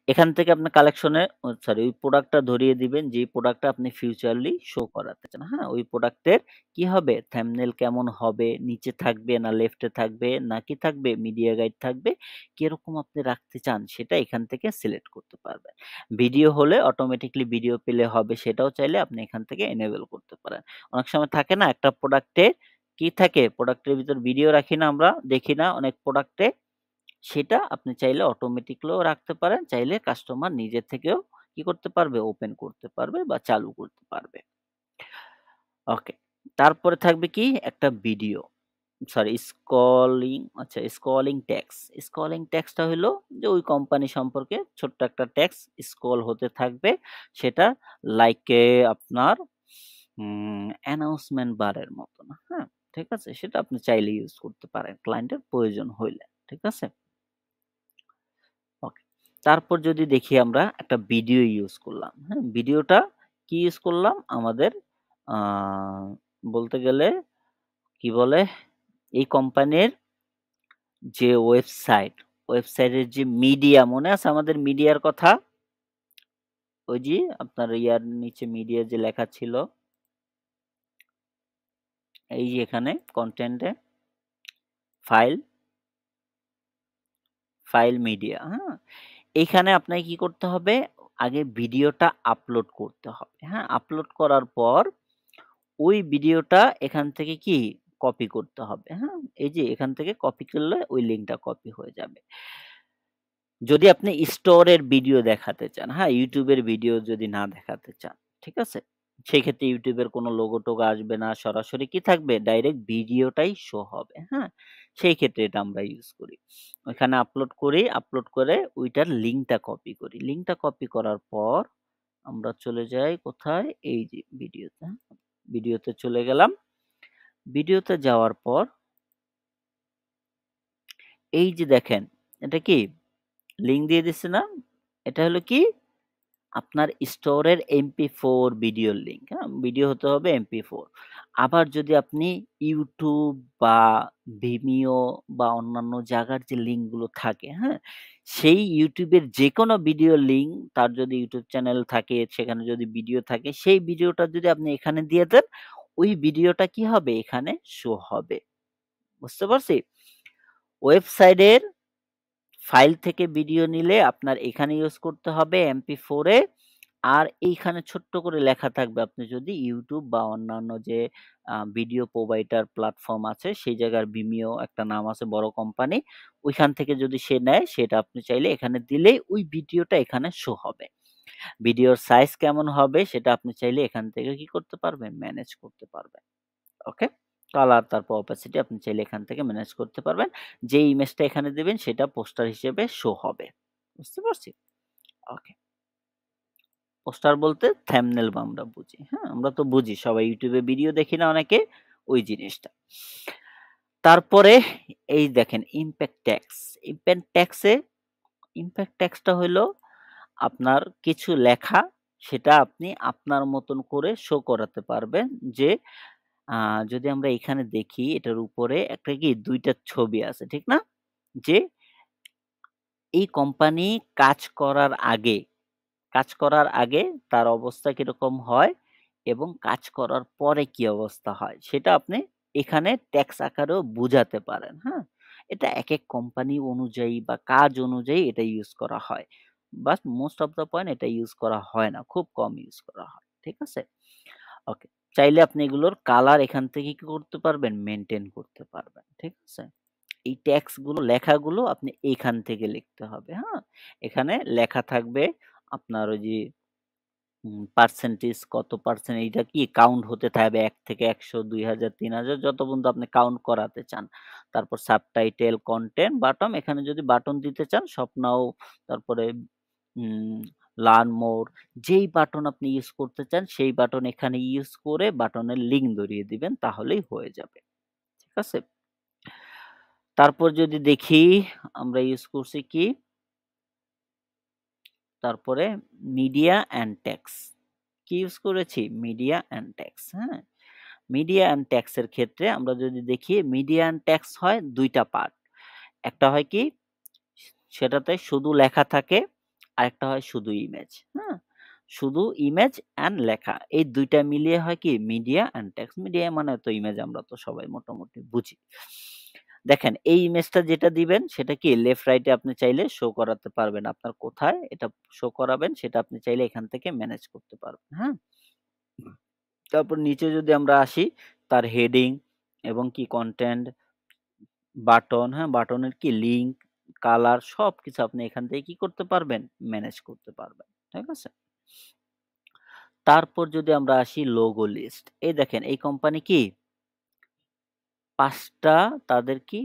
A: এখান থেকে আপনি কালেকশনে সরি ওই প্রোডাক্টটা ধরিয়ে দিবেন যেই প্রোডাক্টটা আপনি ফিউচারলি শো করাতে চান। হ্যাঁ? ওই প্রোডাক্টের কি হবে? থাম্বনেইল কেমন হবে? নিচে থাকবে না লেফটে থাকবে না কি থাকবে? মিডিয়া গাইড থাকবে। কিরকম আপনি রাখতে চান সেটা এখান থেকে সিলেক্ট করতে পারবেন। ভিডিও হলে অটোমেটিক্যালি ভিডিও প্লে হবে সেটাও চাইলে আপনি এখান থেকে এনেবল করতে পারেন। অনেক সময় থাকে না একটা প্রোডাক্টে কি থাকে? প্রোডাক্টের ভিতর ভিডিও রাখি না আমরা, দেখি না অনেক প্রোডাক্টে সেটা আপনি চাইলে অটোমেটিক্যালিও রাখতে পারেন। চাইলে কাস্টমার নিজে থেকেও কি করতে পারবে? ওপেন করতে পারবে বা চালু করতে পারবে। ওকে। তারপরে থাকবে কি? একটা ভিডিও। সরি স্ক্রলিং আচ্ছা স্ক্রলিং টেক্সট। স্ক্রলিং টেক্সটটা হইলো যে ওই কোম্পানি সম্পর্কে ছোট্ট একটা টেক্সট স্ক্রল হতে থাকবে। সেটা লাইক আপনার অ্যানাউন্সমেন্ট বারের মতন। হ্যাঁ? ঠিক আছে? সেটা আপনি চাইলে ইউজ করতে পারেন ক্লায়েন্টের প্রয়োজন হইলে। ঠিক আছে? ওকে। তারপর যদি দেখি আমরা একটা ভিডিও ইউজ করলাম। হ্যাঁ? ভিডিওটা কি ইউজ করলাম? আমাদের আ বলতে গেলে কি বলে? এই কোম্পানির যে ওয়েবসাইটের যে মিডিয়া মনে আছে আমাদের মিডিয়ার কথা? ওই যে আপনার ইয়ার নিচে মিডিয়া যে লেখা ছিল, এই যে এখানে কনটেন্টে ফাইল, ফাইল মিডিয়া, হ্যাঁ? এইখানে আপনাকে কি করতে হবে? আগে ভিডিওটা আপলোড করতে হবে। হ্যাঁ? আপলোড করার পর ওই ভিডিওটা এখান থেকে কি কপি করতে হবে। হ্যাঁ? এই যে এখান থেকে কপি করলে ওই লিঙ্কটা কপি হয়ে যাবে। যদি আপনি স্টোরের ভিডিও দেখাতে চান, হ্যাঁ? YouTube এর ভিডিও যদি না দেখাতে চান, ঠিক আছে? সেক্ষেত্রে YouTube এর কোনো লোগো-টোগো আসবে না। সরাসরি কি থাকবে? ডাইরেক্ট ভিডিওটাই শো হবে, হ্যাঁ? সেই ক্ষেত্রে এটা আমরা ইউজ করি। ওইখানে আপলোড করি, আপলোড করে ওইটার লিঙ্কটা কপি করি। লিঙ্কটা কপি করার পর আমরা চলে যাই কোথায়? এই যে ভিডিওতে, হ্যাঁ? ভিডিওতে চলে গেলাম। ভিডিওতে যাওয়ার পর এই যে দেখেন, এটা কি? লিঙ্ক দিয়ে দিছে না? এটা হলো কি? আপনার স্টোরের MP4 ভিডিওর লিঙ্ক, হ্যাঁ? ভিডিও হতে হবে MP4 আবার যদি আপনি YouTube বা Vimeo বা অন্যান্য জায়গার যে লিঙ্কগুলো থাকে, হ্যাঁ? সেই YouTube এর যেকোনো ভিডিওর লিঙ্ক তার যদি YouTube চ্যানেল থাকে, সেখানে যদি ভিডিও থাকে, সেই ভিডিওটা যদি আপনি এখানে দিয়ে দেন, ওই ভিডিওটা কি হবে? এখানে শো হবে। বুঝতে পারছি? ওয়েবসাইটের ফাইল থেকে ভিডিও নিলে আপনার এখানে ইউজ করতে হবে MP4 এ। আর এইখানে ছোট্ট করে লেখা থাকবে আপনি যদি YouTube বা অন্যান্য যে ভিডিও প্রোভাইডার প্ল্যাটফর্ম আছে সেই জায়গার Vimeo একটা নাম আছে বড় কোম্পানি। ওইখান থেকে যদি সে নেয় সেটা আপনি চাইলে এখানে দিলেই ওই ভিডিওটা এখানে শো হবে। ভিডিওর সাইজ কেমন হবে সেটা আপনি চাইলে এখান থেকে কি করতে পারবেন? ম্যানেজ করতে পারবেন। ওকে? কালার তারপর opacity আপনি চাইলে এখান থেকে ম্যানেজ করতে পারবেন। যে ইমেজটা এখানে দিবেন সেটা পোস্টার হিসেবে শো হবে। বুঝতে পারছি? ওকে। পোস্টার বলতে থাম্বনেইল আমরা বুঝি। হ্যাঁ? আমরা তো বুঝি সবাই YouTube এ ভিডিও দেখি না অনেকে? ওই জিনিসটা। তারপরে এই দেখেন ইমপ্যাক্ট ট্যাক্স। ইমপ্যাক্ট ট্যাক্সটা হইলো আপনার কিছু লেখা সেটা আপনি আপনার মতন করে শো করাতে পারবেন যে আ যদি আমরা এখানে দেখি এটার উপরে একটা কি ২ টা ছবি আছে, ঠিক না? যে এই কোম্পানি কাজ করার আগে কাজ করার আগে তার অবস্থা কিরকম হয় এবং কাজ করার পরে কি অবস্থা হয় সেটা আপনি এখানে ট্যাক্স আকারেও বুঝাতে পারেন, হ্যাঁ? এটা একেক কোম্পানি অনুযায়ী বা কাজ অনুযায়ী এটা ইউজ করা হয়। But most of the point এটা ইউজ করা হয় না। খুব কম ইউজ করা হয়। ঠিক আছে? ওকে। চাইলে আপনি এগুলোর কালার এখান থেকে কি করতে পারবেন? মেইনটেইন করতে পারবেন। ঠিক আছে? এই ট্যাক্স গুলো লেখাগুলো আপনি এইখান থেকে লিখতে হবে, হ্যাঁ? এখানে লেখা থাকবে আপনার ওই যে পার্সেন্টেজ কত পার্সেন্ট এইটা কি কাউন্ট হতে থাকবে ১ থেকে ১০০, ২০০০, ৩০০০ যত পর্যন্ত আপনি কাউন্ট করাতে চান। তারপর সাবটাইটেল, কনটেন্ট, বাটন এখানে যদি বাটন দিতে চান শপ নাও তারপরে উম লার্ন মোর যেই বাটন আপনি ইউজ করতে চান সেই বাটন এখানে ইউজ করে বাটনের লিঙ্ক ধরিয়ে দিবেন তাহলেই হয়ে যাবে। ঠিক আছে? তারপর যদি দেখি আমরা ইউজ করছি কি? তারপরে মিডিয়া অ্যান্ড ট্যাক্স। কি ইউজ করেছি? মিডিয়া অ্যান্ড ট্যাক্স, হ্যাঁ? মিডিয়া অ্যান্ড ট্যাক্স এর ক্ষেত্রে আমরা যদি দেখি মিডিয়া অ্যান্ড ট্যাক্স হয় ২ টা পার্ট। একটা হয় কি? সেটাতে শুধু লেখা থাকে। আরেকটা হয় শুধু ইমেজ, হ্যাঁ? শুধু ইমেজ অ্যান্ড লেখা। এই ২ টা মিলিয়ে হয় কি মিডিয়া অ্যান্ড টেক্সট। মিডিয়া মানে তো ইমেজ আমরা তো সবাই মোটামুটি বুঝি। দেখেন এই ইমেজটা যেটা দিবেন সেটা কি লেফট রাইট এ আপনি চাইলে শো করাতে পারবেন। আপনার কোথায় এটা শো করাবেন সেটা আপনি চাইলে এখান থেকে ম্যানেজ করতে পারবেন, হ্যাঁ? তারপর নিচে যদি আমরা আসি তার হেডিং এবং কি কনটেন্ট, বাটন, হ্যাঁ? বাটনের কি লিঙ্ক, কালার সবকিছু আপনি এখান থেকে কি করতে পারবেন? ম্যানেজ করতে পারবেন। ঠিক আছে? তারপর যদি আমরা আসি লোগো লিস্ট। এই দেখেন এই কোম্পানি কি ৫ টা তাদের কি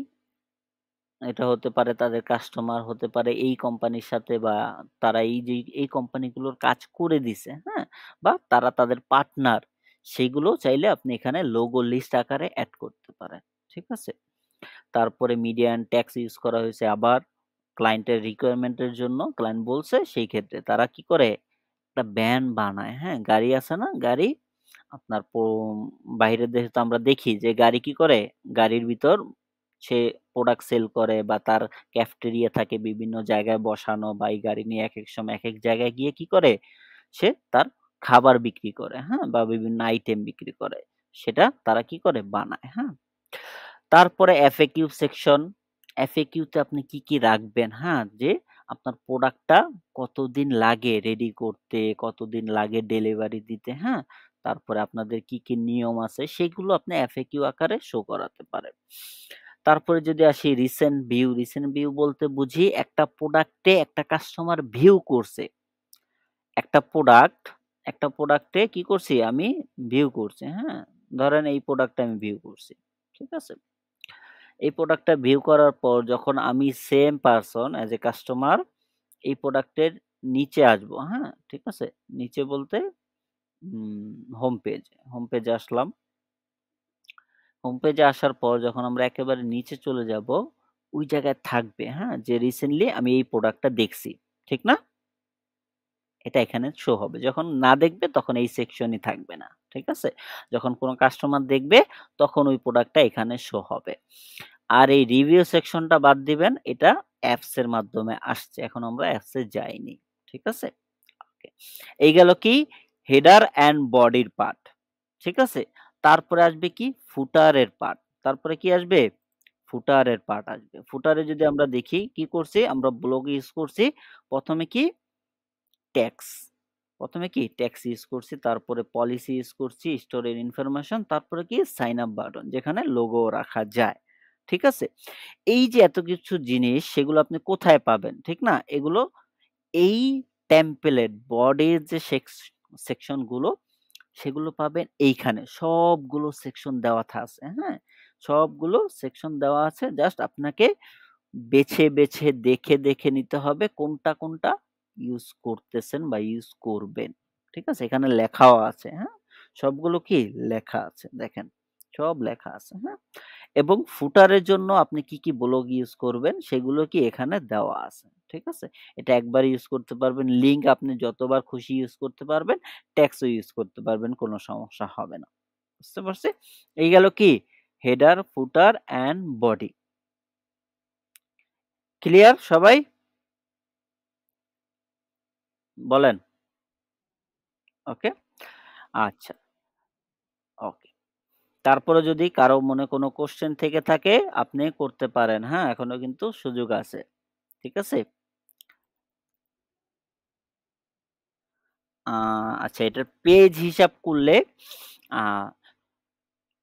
A: এটা হতে পারে তাদের কাস্টমার হতে পারে এই কোম্পানির সাথে বা তারা এই যে এই কোম্পানিগুলোর কাজ করে দিছে, হ্যাঁ? বা তারা তাদের পার্টনার সেগুলো চাইলে আপনি এখানে লোগো লিস্ট আকারে এড করতে পারেন। ঠিক আছে? তারপরে মিডিয়া অ্যান্ড ট্যাক্স ইউজ করা হয়েছে আবার ক্লায়েন্টের রিকোয়ারমেন্ট এর জন্য ক্লায়েন্ট বলছে সেই ক্ষেত্রে তারা কি করে একটা ভ্যান বানায়, হ্যাঁ? গাড়ি আছে না? গাড়ি আপনার বাহিরের দেশে তো আমরা দেখি যে গাড়ি কি করে? গাড়ির ভিতর সে প্রোডাক্ট সেল করে বা তার ক্যাফটেরিয়া থাকে বিভিন্ন জায়গায় বসানো বা এই গাড়ি নিয়ে একেক সময় একেক জায়গায় গিয়ে কি করে? সে তার খাবার বিক্রি করে, হ্যাঁ? বা বিভিন্ন আইটেম বিক্রি করে। সেটা তারা কি করে? বানায়, হ্যাঁ? তারপরে FAQ সেকশন। FAQ তে আপনি কি, কি রাখবেন, হ্যাঁ? যে আপনার প্রোডাক্টটা কতদিন লাগে রেডি করতে, কতদিন লাগে ডেলিভারি দিতে, হ্যাঁ? তারপরে আপনাদের কি, কি নিয়ম আছে সেগুলো আপনি FAQ আকারে শো করাতে পারেন। তারপরে যদি আসি রিসেন্ট ভিউ, রিসেন্ট ভিউ বলতে বুঝি একটা প্রোডাক্টে একটা কাস্টমার ভিউ করছে। একটা প্রোডাক্ট, একটা প্রোডাক্টে কি করছি আমি ভিউ করছি, হ্যাঁ? ধরেন এই প্রোডাক্টটা আমি ভিউ করছি। ঠিক আছে? এই প্রোডাক্টটা ভিউ করার পর যখন আমি same person as a customer এই প্রোডাক্টের নিচে আসবো, হ্যাঁ? ঠিক আছে? নিচে বলতে হোম পেজ। হোম পেজে আসলাম। হোম পেজে আসার পর যখন আমরা একেবারে নিচে চলে যাবো, ওই জায়গায় থাকবে, হ্যাঁ? যে রিসেন্টলি আমি এই প্রোডাক্টটা দেখছি। ঠিক না? এটা এখানে শো হবে। যখন না দেখবে তখন এই সেকশনই থাকবে না। ঠিক আছে? যখন কোন কাস্টমার দেখবে তখন ওই প্রোডাক্টটা এখানে শো হবে। আর এই রিভিউ সেকশনটা বাদ দিবেন। এটা অ্যাপস এর মাধ্যমে আসছে। এখন আমরা অ্যাপস এ যাইনি। ঠিক আছে? ওকে। এই গেল কি হেডার অ্যান্ড বডির পার্ট। ঠিক আছে? তারপরে আসবে কি ফুটারের পার্ট। তারপরে কি আসবে? ফুটারের পার্ট আসবে। ফুটারে যদি আমরা দেখি কি করছি? আমরা ব্লগ ইউজ করছি। ১ম এ কি ট্যাক্স। ১ম এ কি ট্যাক্স ইউজ করছি, তারপরে পলিসি ইউজ করছি, স্টোরের ইনফরমেশন, তারপরে কি সাইন আপ বাটন যেখানে লোগো রাখা যায়। ঠিক আছে? এই যে এত কিছু জিনিস সেগুলো আপনি কোথায় পাবেন, ঠিক না? এগুলো এই টেমপ্লেট বডির যে সেকশন গুলো সেগুলো পাবেন এইখানে। সবগুলো সেকশন দেওয়া আছে, হ্যাঁ? সবগুলো সেকশন দেওয়া আছে। জাস্ট আপনাকে বেছে, বেছে দেখে, দেখে নিতে হবে কোনটা, কোনটা ইউজ করতেছেন বা ইউজ করবেন। ঠিক আছে? এখানে লেখাও আছে, হ্যাঁ? সবগুলো কি লেখা আছে দেখেন। সব লেখা আছে, হ্যাঁ? এবং ফুটারের জন্য আপনি কি, কি ব্লগ ইউজ করবেন সেগুলো কি এখানে দেওয়া আছে। ঠিক আছে? এটা একবার ইউজ করতে পারবেন। লিঙ্ক আপনি যতবার খুশি ইউজ করতে পারবেন। টেক্সটও ইউজ করতে পারবেন। কোনো সমস্যা হবে না। বুঝতে পারছি? এই গেল কি header, footer and body. Clear সবাই? বলেন। ওকে? আচ্ছা, ওকে। তারপরে যদি কারো মনে কোনো কোয়েশ্চেন থেকে থাকে আপনি করতে পারেন, হ্যাঁ? এখনো কিন্তু সুযোগ আছে। ঠিক আছে? আ আচ্ছা এটার পেজ হিসাব করলে আ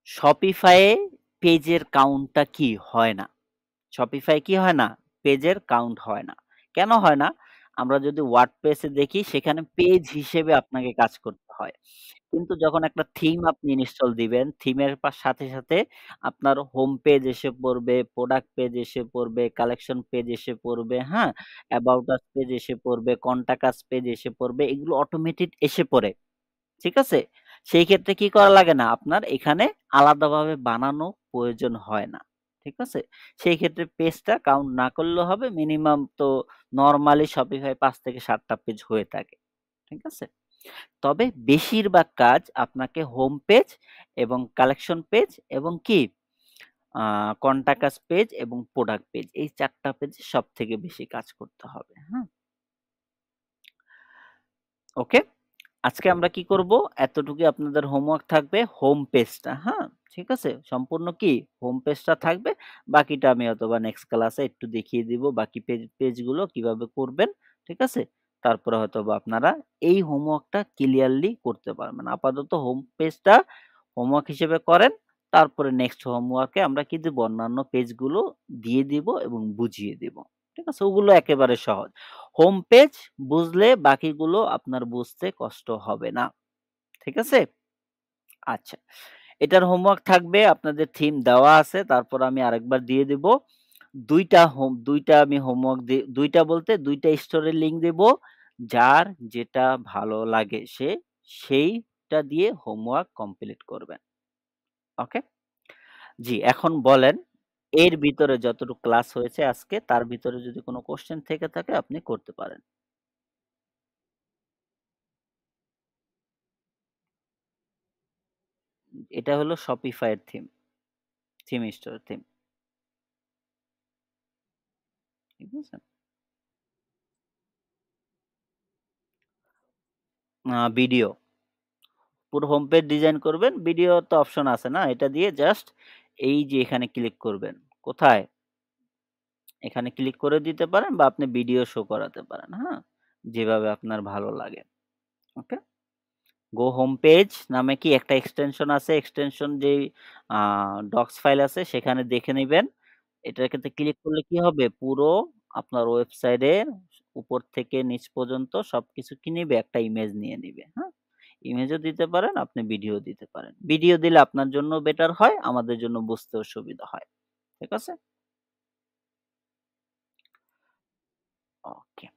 A: Shopify এ পেজের কাউন্টটা কি হয় না। Shopify কি হয় না? পেজের কাউন্ট হয় না। কেন হয় না? আমরা যদি WordPress এ দেখি সেখানে পেজ হিসেবে আপনাকে কাজ করতে হয়। কিন্তু যখন একটা থিম আপনি ইনস্টল দিবেন, থিমের সাথে, সাথে আপনার হোম পেজ এসে পড়বে, প্রোডাক্ট পেজ এসে পড়বে, কালেকশন পেজ এসে পড়বে, হ্যাঁ? অ্যাবাউট আস পেজ এসে পড়বে, কনট্যাক্ট আস পেজ এসে পড়বে। এগুলো অটোমেটেড এসে পড়ে। ঠিক আছে? সেই ক্ষেত্রে কি করা লাগে না? আপনার এখানে আলাদাভাবে বানানো প্রয়োজন হয় না। ঠিক আছে? সেই ক্ষেত্রে পেজটা কাউন্ট না করলেও হবে। মিনিমাম তো নরমালি Shopify ৫ থেকে ৭ টা পেজ হয়ে থাকে। ঠিক আছে? তবে বেশিরভাগ কাজ আপনাকে হোম পেজ এবং কালেকশন পেজ এবং কি আ কনট্যাক্ট আস পেজ এবং প্রোডাক্ট পেজ এই ৪ টা পেজে সবথেকে বেশি কাজ করতে হবে। হ্যাঁ? ওকে? আজকে আমরা কি করব? এতটুকুই আপনাদের হোমওয়ার্ক থাকবে। হোম পেজটা, হ্যাঁ? ঠিক আছে? সম্পূর্ণ কি? হোম পেজটা থাকবে। বাকিটা আমি হয়তোবা নেক্সট ক্লাসে একটু দেখিয়ে দিব। বাকি পেজগুলো কিভাবে করবেন। ঠিক আছে? তারপরে হয়তোবা আপনারা এই হোমওয়ার্কটা ক্লিয়ারলি করতে পারবেন। আপাতত হোম পেজটা হোমওয়ার্ক হিসেবে করেন। তারপরে নেক্সট হোমওয়ার্কে আমরা কি দিব? অন্যান্য পেজগুলো দিয়ে দিব এবং বুঝিয়ে দিব। ঠিক আছে? ওগুলো একেবারে সহজ। হোম পেজ বুঝলে বাকিগুলো আপনার বুঝতে কষ্ট হবে না। ঠিক আছে? আচ্ছা। এটার হোমওয়ার্ক থাকবে আপনাদের থিম দেওয়া আছে। তারপর আমি আরেকবার দিয়ে দিব। ২ টা আমি হোমওয়ার্ক ২ টা বলতে ২ টা স্টোরির লিঙ্ক দেব। যার যেটা ভালো লাগে সেইটা দিয়ে হোমওয়ার্ক কমপ্লিট করবেন। ওকে? জি, এখন বলেন এর ভিতরে যতটুকু ক্লাস হয়েছে আজকে তার ভিতরে যদি কোনো কোয়েশ্চেন থেকে থাকে আপনি করতে পারেন। এটা হলো Shopify এর থিম, থিম স্টোর থিম। ঠিক আছে? ভিডিও। পুরো হোম পেজ ডিজাইন করবেন। ভিডিও তো অপশন আছে না? এটা দিয়ে জাস্ট এই যে এখানে ক্লিক করবেন। কোথায়? এখানে ক্লিক করে দিতে পারেন বা আপনি ভিডিও শো করাতে পারেন, হ্যাঁ? যেভাবে আপনার ভালো লাগে। ওকে? গো হোম পেজ নামে কি একটা এক্সটেনশন আছে। এক্সটেনশন যেই আ ডক্স ফাইল আছে সেখানে দেখে নিবেন। এটাতে ক্লিক করলে কি হবে? পুরো আপনার ওয়েবসাইটের উপর থেকে নিচ পর্যন্ত সবকিছু কি নিবে? একটা ইমেজ নিয়ে নিবে, হ্যাঁ? ইমেজও দিতে পারেন, আপনি ভিডিও দিতে পারেন। ভিডিও দিলে আপনার জন্য বেটার হয়, আমাদের জন্য বুঝতেও সুবিধা হয়। ঠিক আছে? ওকে।